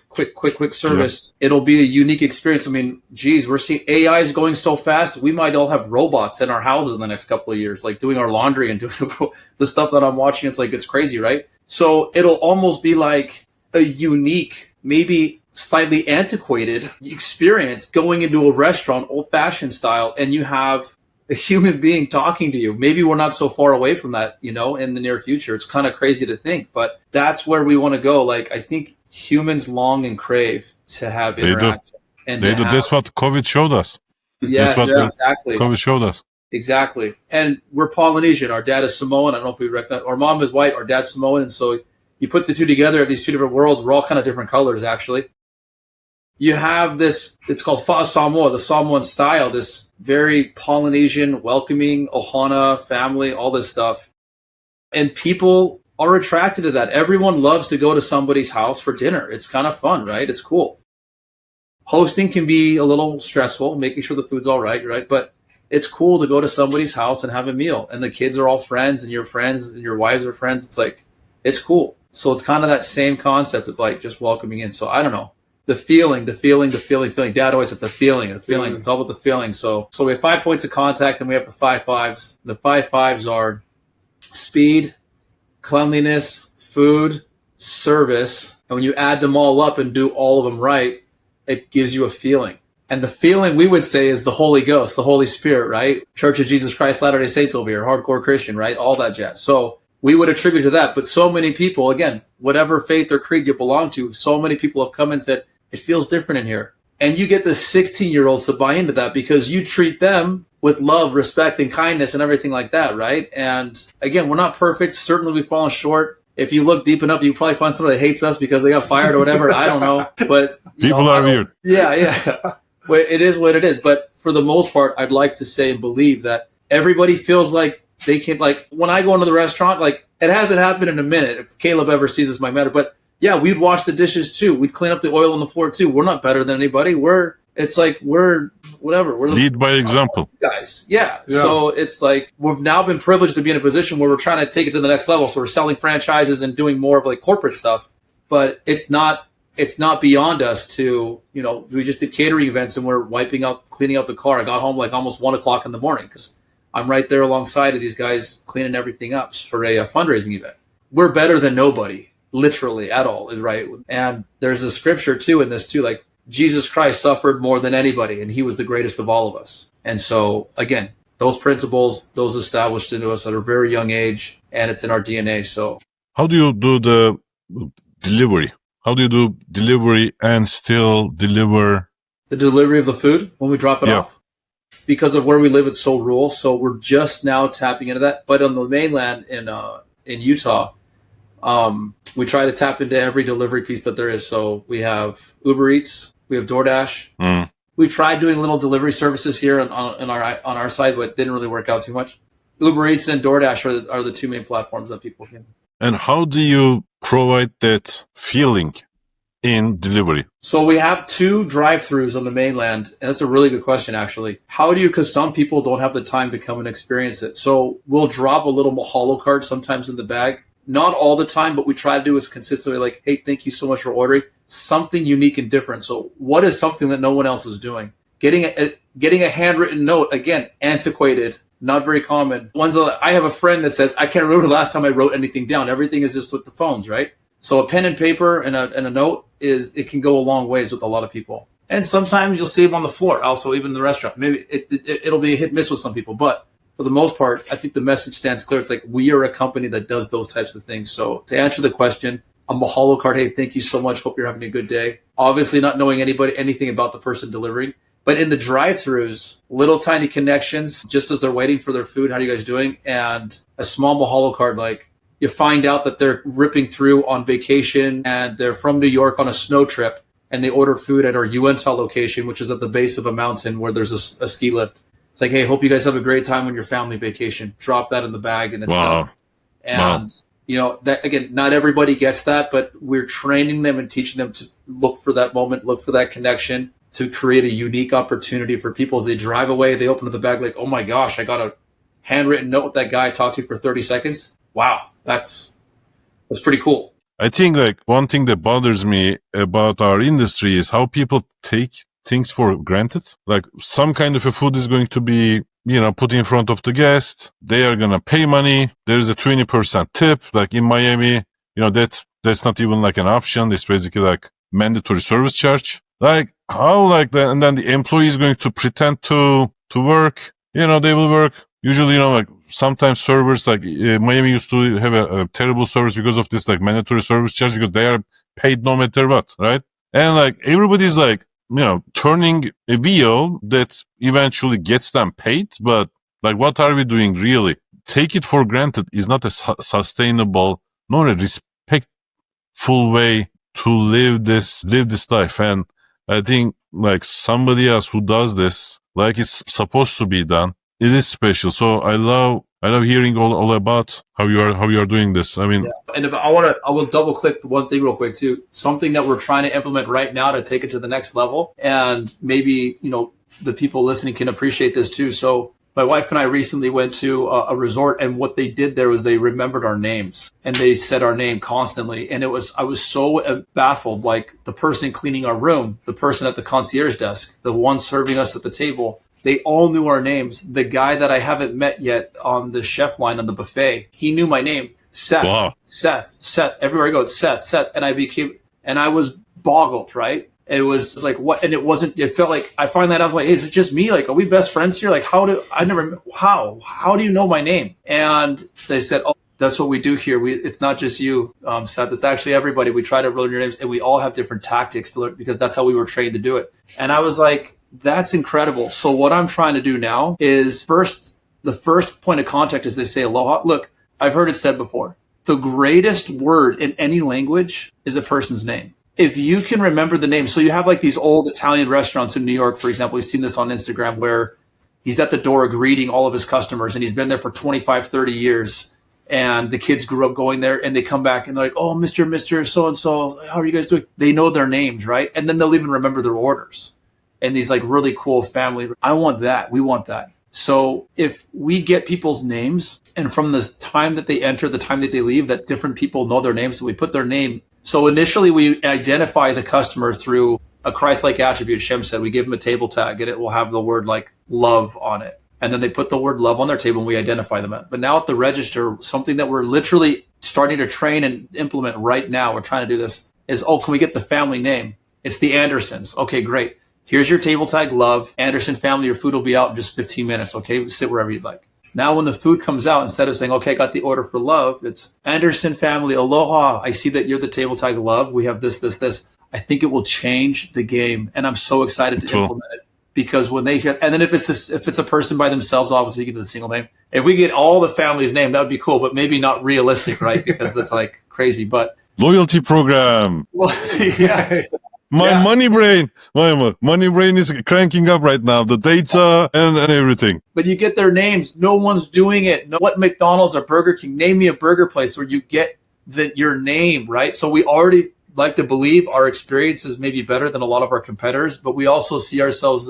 S4: service, It'll be a unique experience. I mean, geez, we're seeing AI is going so fast. We might all have robots in our houses in the next couple of years, like doing our laundry and doing the stuff that I'm watching. It's crazy, right? So it'll almost be like a unique, maybe slightly antiquated experience going into a restaurant, old-fashioned style, and you have a human being talking to you. Maybe we're not so far away from that, in the near future. It's kind of crazy to think, but that's where we want to go. Like, I think humans long and crave to have interaction.
S3: They do. That's what COVID showed us.
S4: Yes, exactly.
S3: COVID showed us.
S4: Exactly. And we're Polynesian. Our dad is Samoan. I don't know if we recognize. Our mom is white. Our dad's Samoan. And so you put the two together, these two different worlds. We're all kind of different colors, actually. You have this, it's called Fa'a Samoa, the Samoan style, this very Polynesian, welcoming, Ohana, family, all this stuff. And people are attracted to that. Everyone loves to go to somebody's house for dinner. It's kind of fun, right? It's cool. Hosting can be a little stressful, making sure the food's all right? But it's cool to go to somebody's house and have a meal. And the kids are all friends, and your wives are friends. It's cool. So it's kind of that same concept of like just welcoming in. So I don't know. The feeling. Dad always said the feeling. It's all about the feeling. So we have 5 points of contact, and we have the 5 5s. The 5 5s are speed, cleanliness, food, service. And when you add them all up and do all of them right, it gives you a feeling. And the feeling, we would say, is the Holy Ghost, the Holy Spirit, right? Church of Jesus Christ Latter-day Saints over here, hardcore Christian, right? All that jazz. So we would attribute to that. But so many people, again, whatever faith or creed you belong to, so many people have come and said, it feels different in here. And you get the 16-year-olds to buy into that because you treat them with love, respect, and kindness and everything like that, right? And again, we're not perfect. Certainly we've fallen short. If you look deep enough, you probably find somebody that hates us because they got fired or whatever. I don't know. But
S3: people are weird.
S4: Yeah. Well, it is what it is. But for the most part, I'd like to say and believe that everybody feels like they can, like when I go into the restaurant, like it hasn't happened in a minute. If Caleb ever sees this, might matter. But yeah, we'd wash the dishes too. We'd clean up the oil on the floor too. We're not better than anybody. We're whatever. We're
S3: Lead by example.
S4: Guys. Yeah. So it's like we've now been privileged to be in a position where we're trying to take it to the next level. So we're selling franchises and doing more of like corporate stuff. But it's not beyond us to, we just did catering events and we're cleaning out the car. I got home like almost 1:00 in the morning because I'm right there alongside of these guys cleaning everything up for a fundraising event. We're better than nobody, literally at all, right? And there's a scripture too in this too, like Jesus Christ suffered more than anybody and he was the greatest of all of us. And so again, those principles, those established into us at a very young age, and it's in our DNA. So
S3: how do you do the delivery? How do you do delivery and still deliver
S4: the delivery of the food when we drop it off? Because of where we live, it's so rural. So we're just now tapping into that. But on the mainland in Utah, we try to tap into every delivery piece that there is. So we have Uber Eats, we have DoorDash. We tried doing little delivery services here on our side, but it didn't really work out too much. Uber Eats and DoorDash are the two main platforms that people can.
S3: And how do you provide that feeling in delivery?
S4: So we have 2 drive-thrus on the mainland, and that's a really good question, actually. How do you, because some people don't have the time to come and experience it. So we'll drop a little Mahalo card sometimes in the bag. Not all the time, but we try to do is consistently like, hey, thank you so much for ordering. Something unique and different. So what is something that no one else is doing? Getting a handwritten note, again, antiquated, not very common. I have a friend that says, I can't remember the last time I wrote anything down. Everything is just with the phones, right? So a pen and paper and a note it can go a long ways with a lot of people. And sometimes you'll see them on the floor, also even in the restaurant. Maybe it'll be a hit miss with some people, but for the most part, I think the message stands clear. It's like we are a company that does those types of things. So to answer the question, a Mahalo card, hey, thank you so much. Hope you're having a good day. Obviously not knowing anything about the person delivering. But in the drive-thrus, little tiny connections, just as they're waiting for their food, how are you guys doing? And a small Mahalo card, like you find out that they're ripping through on vacation and they're from New York on a snow trip and they order food at our Utah location, which is at the base of a mountain where there's a ski lift. It's like, hey, hope you guys have a great time on your family vacation. Drop that in the bag and it's done. And, that again, not everybody gets that, but we're training them and teaching them to look for that moment, look for that connection, to create a unique opportunity for people as they drive away. They open up the bag like, oh my gosh, I got a handwritten note with that guy I talked to for 30 seconds. Wow, that's pretty cool.
S3: I think like one thing that bothers me about our industry is how people take things for granted. Like some kind of a food is going to be, put in front of the guest. They are going to pay money. There's a 20% tip. Like in Miami, that's not even like an option. It's basically like mandatory service charge. Like how like that? And then the employee is going to pretend to work. They will work. Usually, like sometimes servers like Miami used to have a terrible service because of this like mandatory service charge because they are paid no matter what, right? And like everybody's like, turning a wheel that eventually gets them paid. But like, what are we doing really? Take it for granted is not a sustainable, nor a respectful way to live this life. And I think like somebody else who does this, like it's supposed to be done, it is special. So I love hearing all about how you are doing this. I mean,
S4: and if I will double click one thing real quick too. Something that we're trying to implement right now to take it to the next level, and maybe the people listening can appreciate this too. So my wife and I recently went to a resort, and what they did there was they remembered our names and they said our name constantly. And I was so baffled, like the person cleaning our room, the person at the concierge desk, the one serving us at the table. They all knew our names. The guy that I haven't met yet on the chef line on the buffet, he knew my name. Seth, wow. Seth. Everywhere I go, it's Seth. And I was boggled, right? It was like, what? And it felt like, I find that out, like, hey, is it just me? Like, are we best friends here? Like, how do you know my name? And they said, oh, that's what we do here. It's not just you, Seth. It's actually everybody. We try to learn your names, and we all have different tactics to learn because that's how we were trained to do it. And I was like, that's incredible. So what I'm trying to do now is the first point of contact is they say aloha. Look, I've heard it said before. The greatest word in any language is a person's name. if you can remember the name, so you have like these old Italian restaurants in New York, for example. We've seen this on Instagram where he's at the door greeting all of his customers and he's been there for 25, 30 years. And the kids grew up going there and they come back and they're like, oh, Mr. So-and-so, how are you guys doing? They know their names, right? And then they'll even remember their orders. And these like really cool family. I want that. We want that. So if we get people's names and from the time that they enter, the time that they leave, that different people know their names, so we put their name. So initially we identify the customer through a Christ-like attribute. Shem said, we give them a table tag and it will have the word like love on it. And then they put the word love on their table and we identify them. But now at the register, something that we're literally starting to train and implement right now, we're trying to do this, is, oh, can we get the family name? It's the Andersons. Okay, great. Here's your table tag, love. Anderson family, your food will be out in just 15 minutes. Okay, sit wherever you'd like. Now when the food comes out, instead of saying, okay, I got the order for love, it's Anderson family, aloha. I see that you're the table tag, love. We have this. I think it will change the game. And I'm so excited to implement it. Because when they get, and then if it's a person by themselves, obviously you get the single name. If we get all the family's name, that would be cool, but maybe not realistic, right? Because that's like crazy. But
S3: loyalty program.
S4: Well, yeah.
S3: My money brain is cranking up right now. The data and everything.
S4: But you get their names. No one's doing it. No, what McDonald's or Burger King? Name me a burger place where you get your name, right? So we already like to believe our experience is maybe better than a lot of our competitors, but we also see ourselves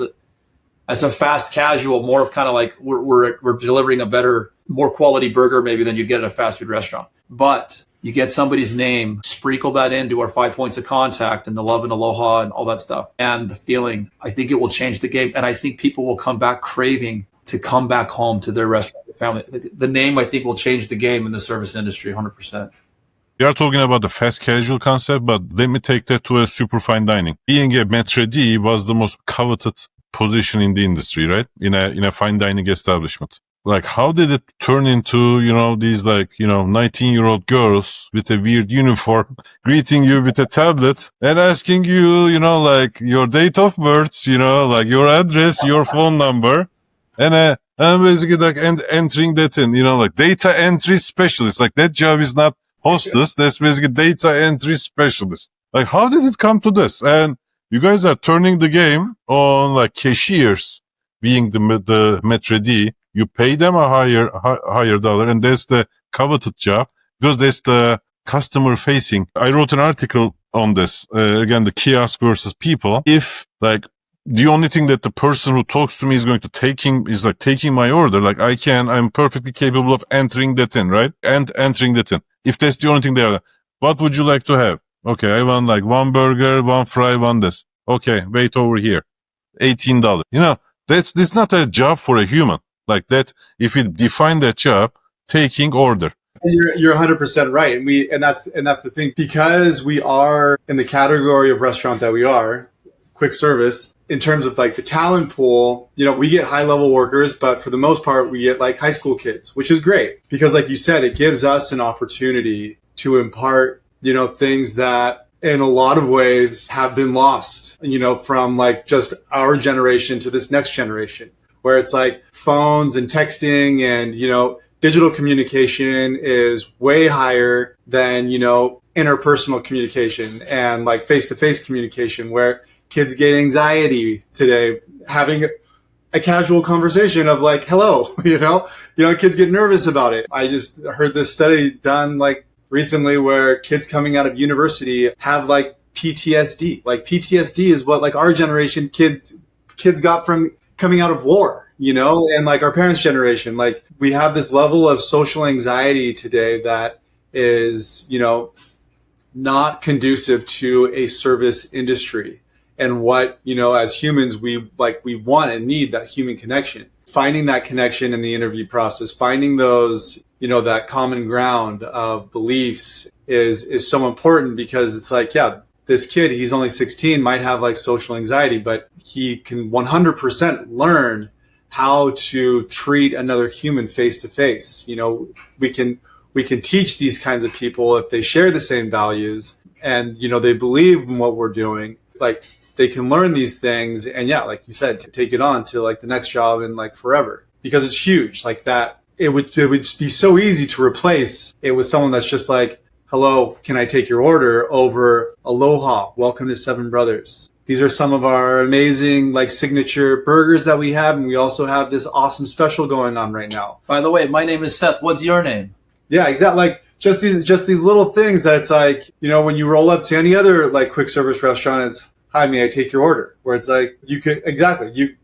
S4: as a fast casual, more of kind of like we're delivering a better, more quality burger maybe than you'd get at a fast food restaurant. But you get somebody's name, sprinkle that into our 5 points of contact and the love and aloha and all that stuff and the feeling. I think it will change the game. And I think people will come back craving to come back home to their restaurant, their family. The name, I think, will change the game in the service industry 100%.
S3: We are talking about the fast casual concept, but let me take that to a super fine dining. Being a maitre d' was the most coveted position in the industry, right? In a fine dining establishment. Like, how did it turn into, these 19-year-old girls with a weird uniform greeting you with a tablet and asking you, your date of birth, your address, your phone number, and basically entering that in, data entry specialist. Like, that job is not hostess, that's basically data entry specialist. Like, how did it come to this? And you guys are turning the game on like cashiers being the maitre d'. You pay them a higher dollar, and that's the coveted job because that's the customer facing. I wrote an article on this, again, the kiosk versus people. If like the only thing that the person who talks to me is going to taking my order, like I'm perfectly capable of entering that in, right? And entering that in. If that's the only thing there, what would you like to have? Okay, I want like one burger, one fry, one this. Okay, wait over here. $18. This not a job for a human. Like that, if we define that job, taking order.
S1: You're 100% right. And that's the thing, because we are in the category of restaurant that we are, quick service, in terms of like the talent pool, we get high level workers, but for the most part, we get like high school kids, which is great because like you said, it gives us an opportunity to impart, things that in a lot of ways have been lost, from like just our generation to this next generation, where it's like phones and texting and, digital communication is way higher than, interpersonal communication and like face-to-face communication, where kids get anxiety today having a casual conversation of like, hello, kids get nervous about it. I just heard this study done like recently where kids coming out of university have like PTSD. Like PTSD is what like our generation kids got from coming out of war, and like our parents' generation. Like we have this level of social anxiety today that is, not conducive to a service industry. And what, as humans, we want and need that human connection. Finding that connection in the interview process, finding those, that common ground of beliefs is so important, because it's like, yeah, this kid, he's only 16, might have like social anxiety, but he can 100% learn how to treat another human face to face. We can teach these kinds of people if they share the same values and, they believe in what we're doing, like they can learn these things. And yeah, like you said, to take it on to like the next job and like forever, because it's huge like that. It would be so easy to replace it with someone that's just like, hello, can I take your order, over aloha, welcome to Seven Brothers. These are some of our amazing like signature burgers that we have, and we also have this awesome special going on right now.
S4: By the way, my name is Seth. What's your name?
S1: Yeah, exactly. Like just these little things that it's like, you know, when you roll up to any other like quick service restaurant, it's, hi, may I take your order? Where it's like,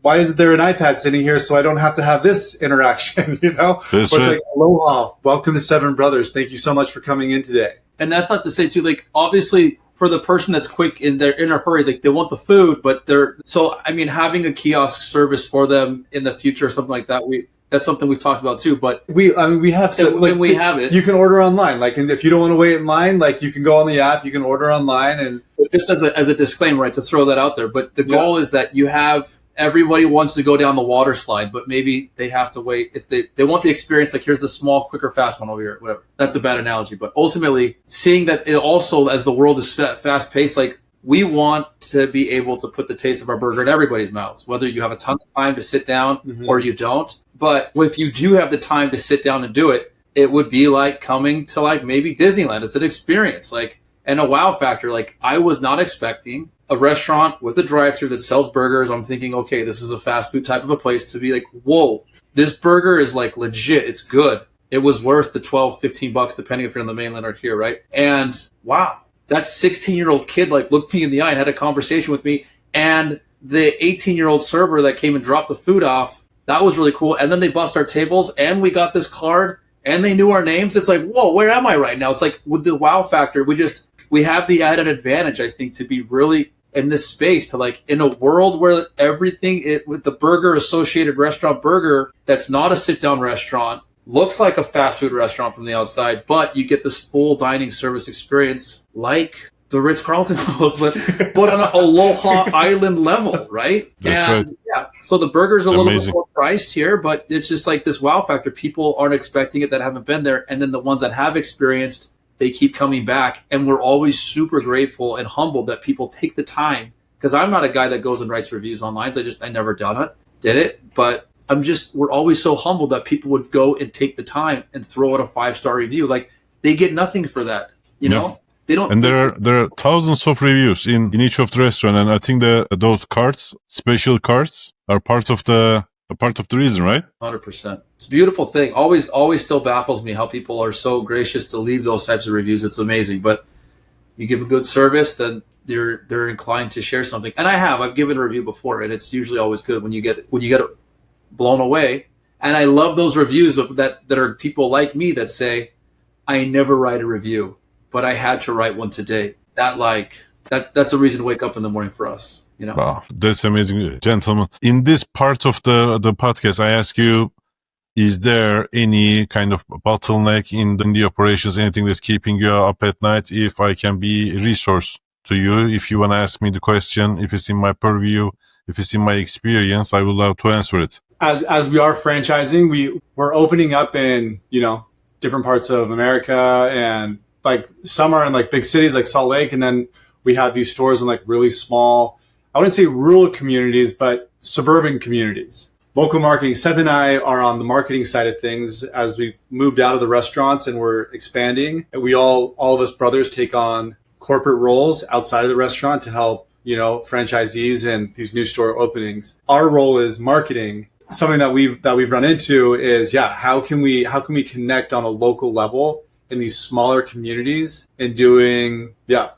S1: why isn't there an iPad sitting here so I don't have to have this interaction, you know?
S3: That's
S1: Where
S3: right.
S1: it's like, aloha, welcome to Seven Brothers. Thank you so much for coming in today.
S4: And that's not to say too, like, obviously for the person that's quick and they're in a hurry, like they want the food, but having a kiosk service for them in the future or something like that, that's something we've talked about too. But
S1: we have
S4: it.
S1: You can order online. Like, and if you don't want to wait in line, like you can go on the app, you can order online. And
S4: just as a disclaimer, right, to throw that out there. But the goal is that you have everybody wants to go down the water slide, but maybe they have to wait if they want the experience. Like, here's the small, quicker, fast one over here, whatever. That's a bad analogy, but ultimately seeing that it also, as the world is fast paced, like we want to be able to put the taste of our burger in everybody's mouths, whether you have a ton of time to sit down or you don't. But if you do have the time to sit down and do it, it would be like coming to like maybe Disneyland. It's an experience, like, and a wow factor. Like, I was not expecting a restaurant with a drive-thru that sells burgers. I'm thinking, okay, this is a fast food type of a place, to be like, whoa, this burger is like legit. It's good. It was worth the $12-15 depending if you're in the mainland or here, right? And wow, that 16-year-old kid like looked me in the eye and had a conversation with me. And the 18-year-old server that came and dropped the food off, that was really cool. And then they bust our tables and we got this card and they knew our names. It's like, whoa, where am I right now? It's like with the wow factor, we have the added advantage, I think, to be really in this space, to like in a world where everything with the burger associated restaurant burger that's not a sit down restaurant looks like a fast food restaurant from the outside, but you get this full dining service experience like the Ritz-Carlton was, but on an Aloha Island level, right?
S3: That's
S4: and
S3: right.
S4: yeah, so the burger's a little
S3: Amazing.
S4: bit more priced here, but it's just like this wow factor. People aren't expecting it that haven't been there, and then the ones that have experienced, they keep coming back, and we're always super grateful and humbled that people take the time. Because I'm not a guy that goes and writes reviews online. I never did it, but we're always so humbled that people would go and take the time and throw out a 5-star review. Like, they get nothing for that, you know? They don't.
S3: And there are thousands of reviews in each of the restaurant, and I think those cards, special cards, are part of the reason, right?
S4: 100%. It's a beautiful thing. Always still baffles me how people are so gracious to leave those types of reviews. It's amazing. But you give a good service, then they're inclined to share something. And I've given a review before, and it's usually always good when you get it blown away. And I love those reviews that are people like me that say, I never write a review, but I had to write one today. That's a reason to wake up in the morning for us, you know?
S3: Wow, that's amazing, gentlemen. In this part of the podcast, I ask you, is there any kind of bottleneck in the operations, anything that's keeping you up at night? If I can be a resource to you, if you want to ask me the question, if it's in my purview, if it's in my experience, I would love to answer it.
S1: As we are franchising, we're opening up in, you know, different parts of America, and like some are in like big cities like Salt Lake, and then we have these stores in like really small, I wouldn't say rural communities, but suburban communities. Local marketing. Seth and I are on the marketing side of things as we moved out of the restaurants and we're expanding. And we all of us brothers take on corporate roles outside of the restaurant to help, you know, franchisees and these new store openings. Our role is marketing. Something that we've run into is, how can we connect on a local level in these smaller communities and doing,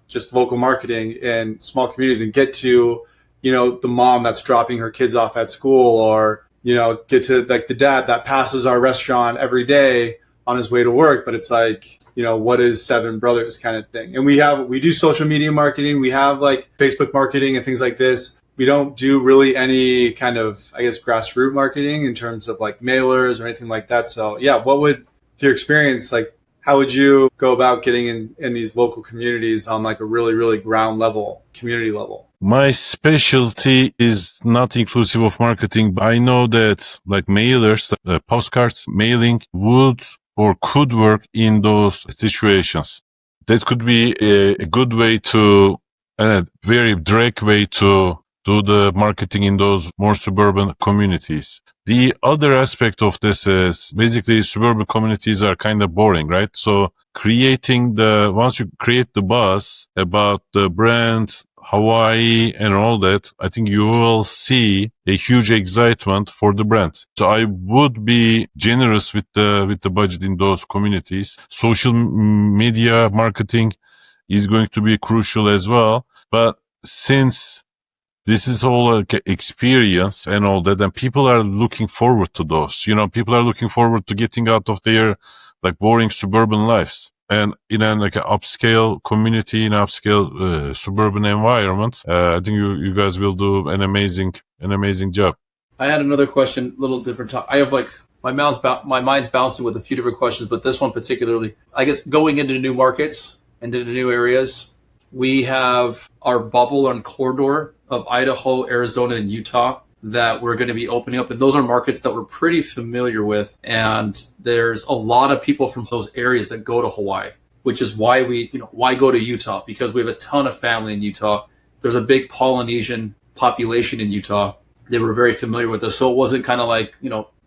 S1: just local marketing in small communities and get to, you know, the mom that's dropping her kids off at school, or, you know, get to like the dad that passes our restaurant every day on his way to work. But it's like, you know, what is Seven Brothers kind of thing. And we do social media marketing. We have like Facebook marketing and things like this. We don't do really any kind of, I guess, grassroots marketing in terms of like mailers or anything like that. So what would, to your experience, like, how would you go about getting in these local communities on like a really, really ground level, community level?
S3: My specialty is not inclusive of marketing, but I know that like mailers, postcards, mailing would or could work in those situations. That could be a good way to, a very direct way to do the marketing in those more suburban communities. The other aspect of this is basically suburban communities are kind of boring, right? So once you create the buzz about the brand, Hawaii and all that, I think you will see a huge excitement for the brand. So I would be generous with the budget in those communities. Social media marketing is going to be crucial as well. But since this is all an experience and all that, and people are looking forward to those, people are looking forward to getting out of their like boring suburban lives. And in an upscale community, in an upscale suburban environment, I think you guys will do an amazing job.
S4: I had another question, a little different. I have my mind's bouncing with a few different questions, but this one particularly, I guess, going into new markets and into new areas, we have our bubble and corridor of Idaho, Arizona, and Utah that we're going to be opening up. And those are markets that we're pretty familiar with. And there's a lot of people from those areas that go to Hawaii, which is why why go to Utah? Because we have a ton of family in Utah. There's a big Polynesian population in Utah. They were very familiar with us. So it wasn't kind of like,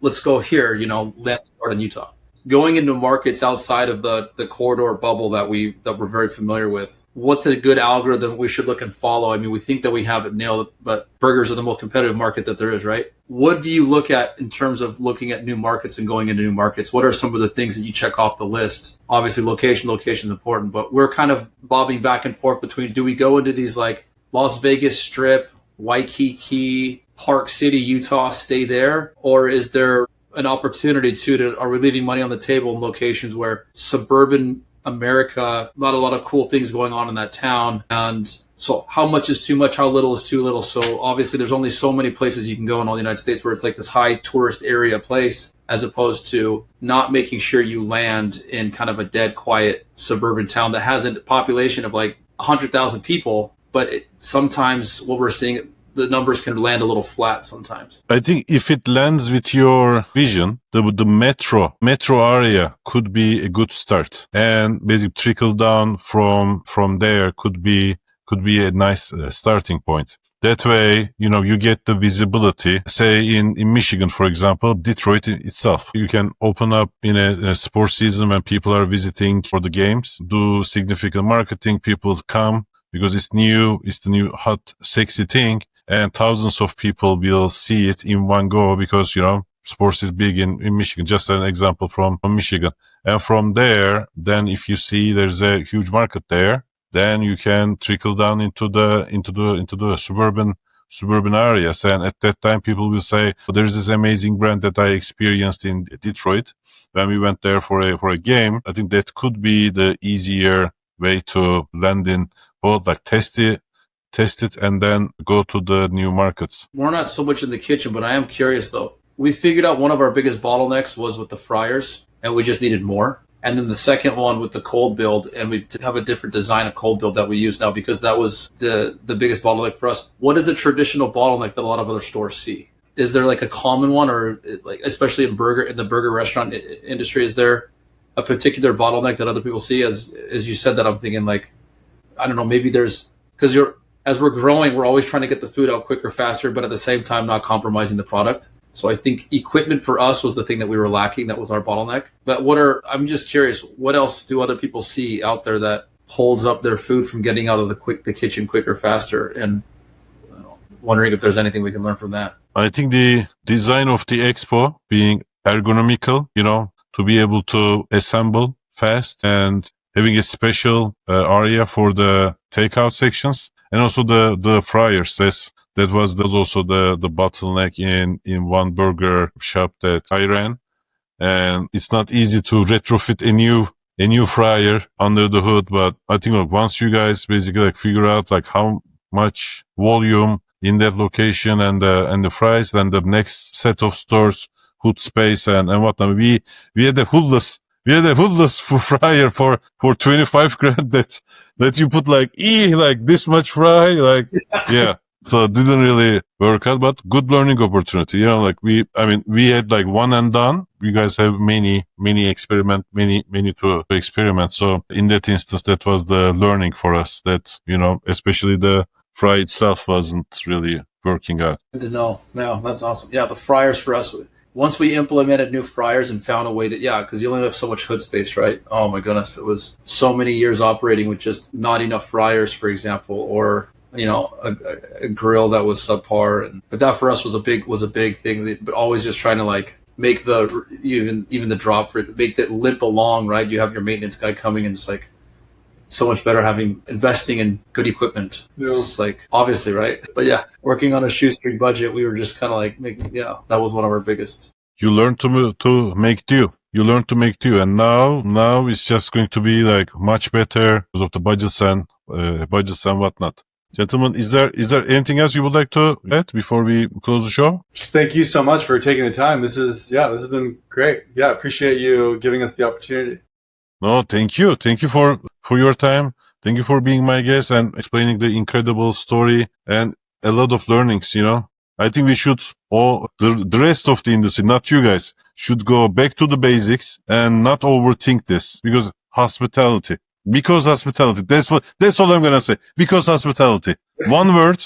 S4: let's go here, land start in Utah. Going into markets outside of the corridor bubble that we're very familiar with, what's a good algorithm we should look and follow? I mean, we think that we have it nailed, but burgers are the most competitive market that there is, right? What do you look at in terms of looking at new markets and going into new markets? What are some of the things that you check off the list? Obviously, location is important, but we're kind of bobbing back and forth between, do we go into these like Las Vegas Strip, Waikiki, Park City, Utah, stay there? Or is there an opportunity are we leaving money on the table in locations where suburban America, not a lot of cool things going on in that town? And so how much is too much? How little is too little? So obviously there's only so many places you can go in all the United States where it's like this high tourist area place, as opposed to not making sure you land in kind of a dead, quiet suburban town that has a population of like 100,000 people. But sometimes what we're seeing, the numbers can land a little flat sometimes.
S3: I think if it lands with your vision, the metro area could be a good start, and basically trickle down from there could be a nice starting point. That way, you get the visibility. Say in Michigan, for example, Detroit itself, you can open up in a sports season when people are visiting for the games, do significant marketing. People come because it's the new hot, sexy thing. And thousands of people will see it in one go because, sports is big in Michigan. Just an example from Michigan. And from there, then if you see there's a huge market there, then you can trickle down into the suburban areas. And at that time, people will say, there's this amazing brand that I experienced in Detroit when we went there for a game. I think that could be the easier way to land in both, like test it and then go to the new markets.
S4: We're not so much in the kitchen, but I am curious though. We figured out one of our biggest bottlenecks was with the fryers, and we just needed more. And then the second one with the cold build, and we have a different design of cold build that we use now because that was the biggest bottleneck for us. What is a traditional bottleneck that a lot of other stores see? Is there like a common one, or like especially in the burger restaurant industry, is there a particular bottleneck that other people see? As you said that, I'm thinking like, I don't know, maybe as we're growing, we're always trying to get the food out quicker, faster, but at the same time, not compromising the product. So I think equipment for us was the thing that we were lacking. That was our bottleneck. But I'm just curious, what else do other people see out there that holds up their food from getting out of the kitchen quicker, faster? And wondering if there's anything we can learn from that.
S3: I think the design of the expo being ergonomical, to be able to assemble fast and having a special area for the takeout sections. And also the fryers, that was also the bottleneck in one burger shop that I ran. And it's not easy to retrofit a new fryer under the hood. But I think once you guys basically figure out how much volume in that location and the fries, then the next set of stores, hood space and whatnot. We had a hoodless fryer for 25 grand that you put this much fry, yeah. So it didn't really work out, but good learning opportunity. We had one and done. You guys have many to experiment. So in that instance, that was the learning for us that, especially the fry itself wasn't really working out.
S4: Good to know. No, that's awesome. Yeah, the fryers for us, once we implemented new fryers and found a way to, because you only have so much hood space, right? Oh my goodness, it was so many years operating with just not enough fryers, for example, or a grill that was subpar. But that for us was a big thing. But always just trying to like make even the drop for it, make that limp along, right? You have your maintenance guy coming, and it's like so much better investing in good equipment. Yeah. It's like obviously, right? But yeah, working on a shoestring budget, we were just kind of like that was one of our biggest.
S3: You learn to make do. You learn to make do, and now it's just going to be like much better because of the budgets and whatnot. Gentlemen, is there anything else you would like to add before we close the show?
S1: Thank you so much for taking the time. This has been great. Yeah, appreciate you giving us the opportunity.
S3: No, thank you. Thank you for your time. Thank you for being my guest and explaining the incredible story and a lot of learnings, I think we should, the rest of the industry, not you guys, should go back to the basics and not overthink this because hospitality. That's all I'm going to say. Because hospitality. One word.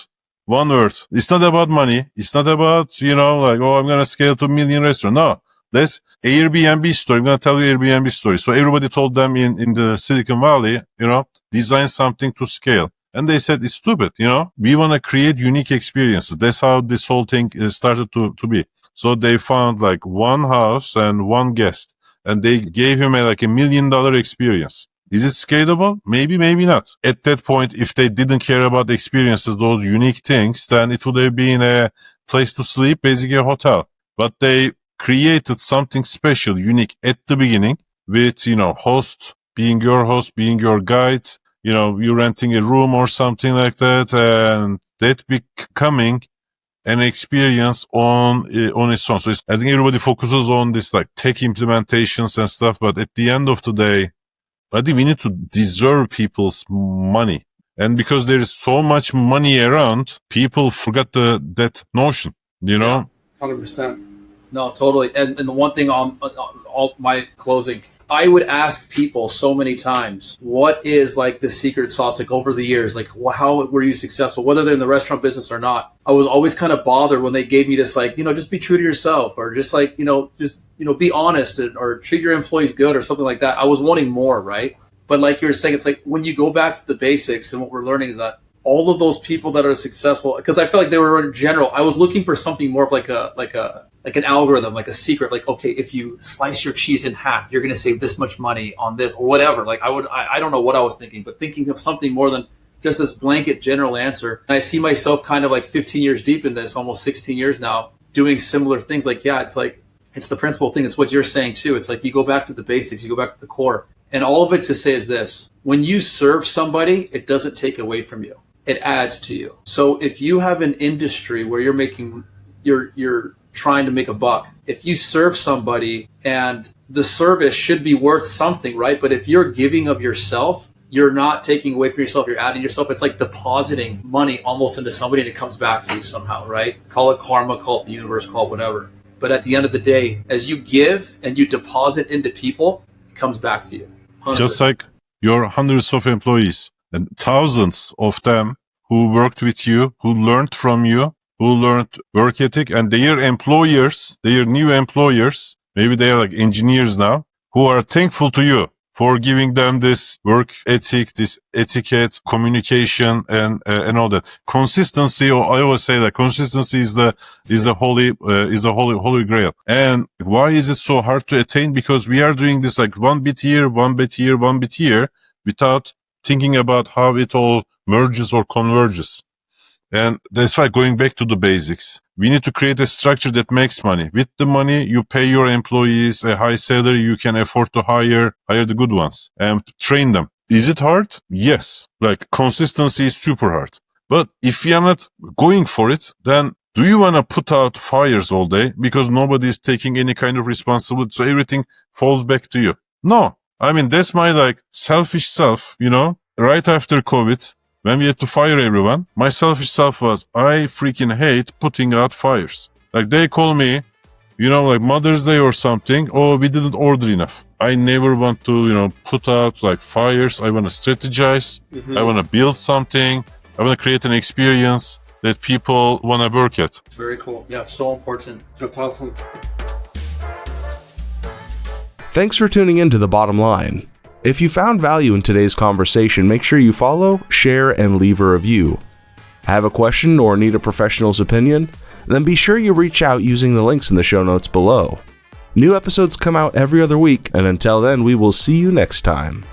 S3: It's not about money. It's not about, I'm going to scale to 1 million restaurant. No, that's Airbnb story. I'm going to tell you Airbnb story. So everybody told them in the Silicon Valley, design something to scale. And they said, it's stupid, we want to create unique experiences. That's how this whole thing started to be. So they found like one house and one guest and they gave him a $1 million experience. Is it scalable? Maybe, maybe not. At that point, if they didn't care about the experiences, those unique things, then it would have been a place to sleep, basically a hotel. But they created something special, unique at the beginning with, host, being your guide, you're renting a room or something like that, and that becoming an experience on its own. So I think everybody focuses on this like tech implementations and stuff, but at the end of the day, I think we need to deserve people's money. And because there is so much money around, people forgot that notion,
S1: 100%.
S4: No, totally. And the one thing on all my closing, I would ask people so many times, what is like the secret sauce? Like over the years, like how were you successful, whether they're in the restaurant business or not? I was always kind of bothered when they gave me this, like, just be true to yourself, or just like, be honest, or treat your employees good or something like that. I was wanting more, right? But like you were saying, it's like when you go back to the basics, and what we're learning is that all of those people that are successful, because I feel like they were in general, I was looking for something more of like an algorithm, like a secret, like, okay, if you slice your cheese in half, you're going to save this much money on this or whatever. Like I don't know what I was thinking, but thinking of something more than just this blanket general answer. And I see myself kind of like 15 years deep in this, almost 16 years now, doing similar things. Like, it's the principal thing. It's what you're saying too. It's like you go back to the basics, you go back to the core. And all of it to say is this: when you serve somebody, it doesn't take away from you. It adds to you. So if you have an industry where you're trying to make a buck, if you serve somebody and the service should be worth something, right? But if you're giving of yourself, you're not taking away from yourself, you're adding yourself. It's like depositing money almost into somebody and it comes back to you somehow, right? Call it karma, call it the universe, call it whatever. But at the end of the day, as you give and you deposit into people, it comes back to you. 100%.
S3: Just like your hundreds of employees and thousands of them who worked with you, who learned from you, who learned work ethic, and their employers, their new employers, maybe they are like engineers now, who are thankful to you for giving them this work ethic, this etiquette, communication, and all that. Consistency, or I always say that consistency is the holy grail. And why is it so hard to attain? Because we are doing this like one bit here, without thinking about how it all merges or converges. And that's why going back to the basics, we need to create a structure that makes money. With the money, you pay your employees a high salary. You can afford to hire the good ones and train them. Is it hard? Yes. Like consistency is super hard. But if you're not going for it, then do you want to put out fires all day because nobody is taking any kind of responsibility? So everything falls back to you. No. I mean, that's my like selfish self, right after COVID. When we had to fire everyone, my selfish self was, I freaking hate putting out fires. Like they call me, like Mother's Day or something. Oh, we didn't order enough. I never want to, put out like fires. I want to strategize. I want to build something. I want to create an experience that people want to work at.
S4: Very cool. Yeah, so important.
S1: That's awesome.
S2: Thanks for tuning in to The Bottom Line. If you found value in today's conversation, make sure you follow, share, and leave a review. Have a question or need a professional's opinion? Then be sure you reach out using the links in the show notes below. New episodes come out every other week, and until then, we will see you next time.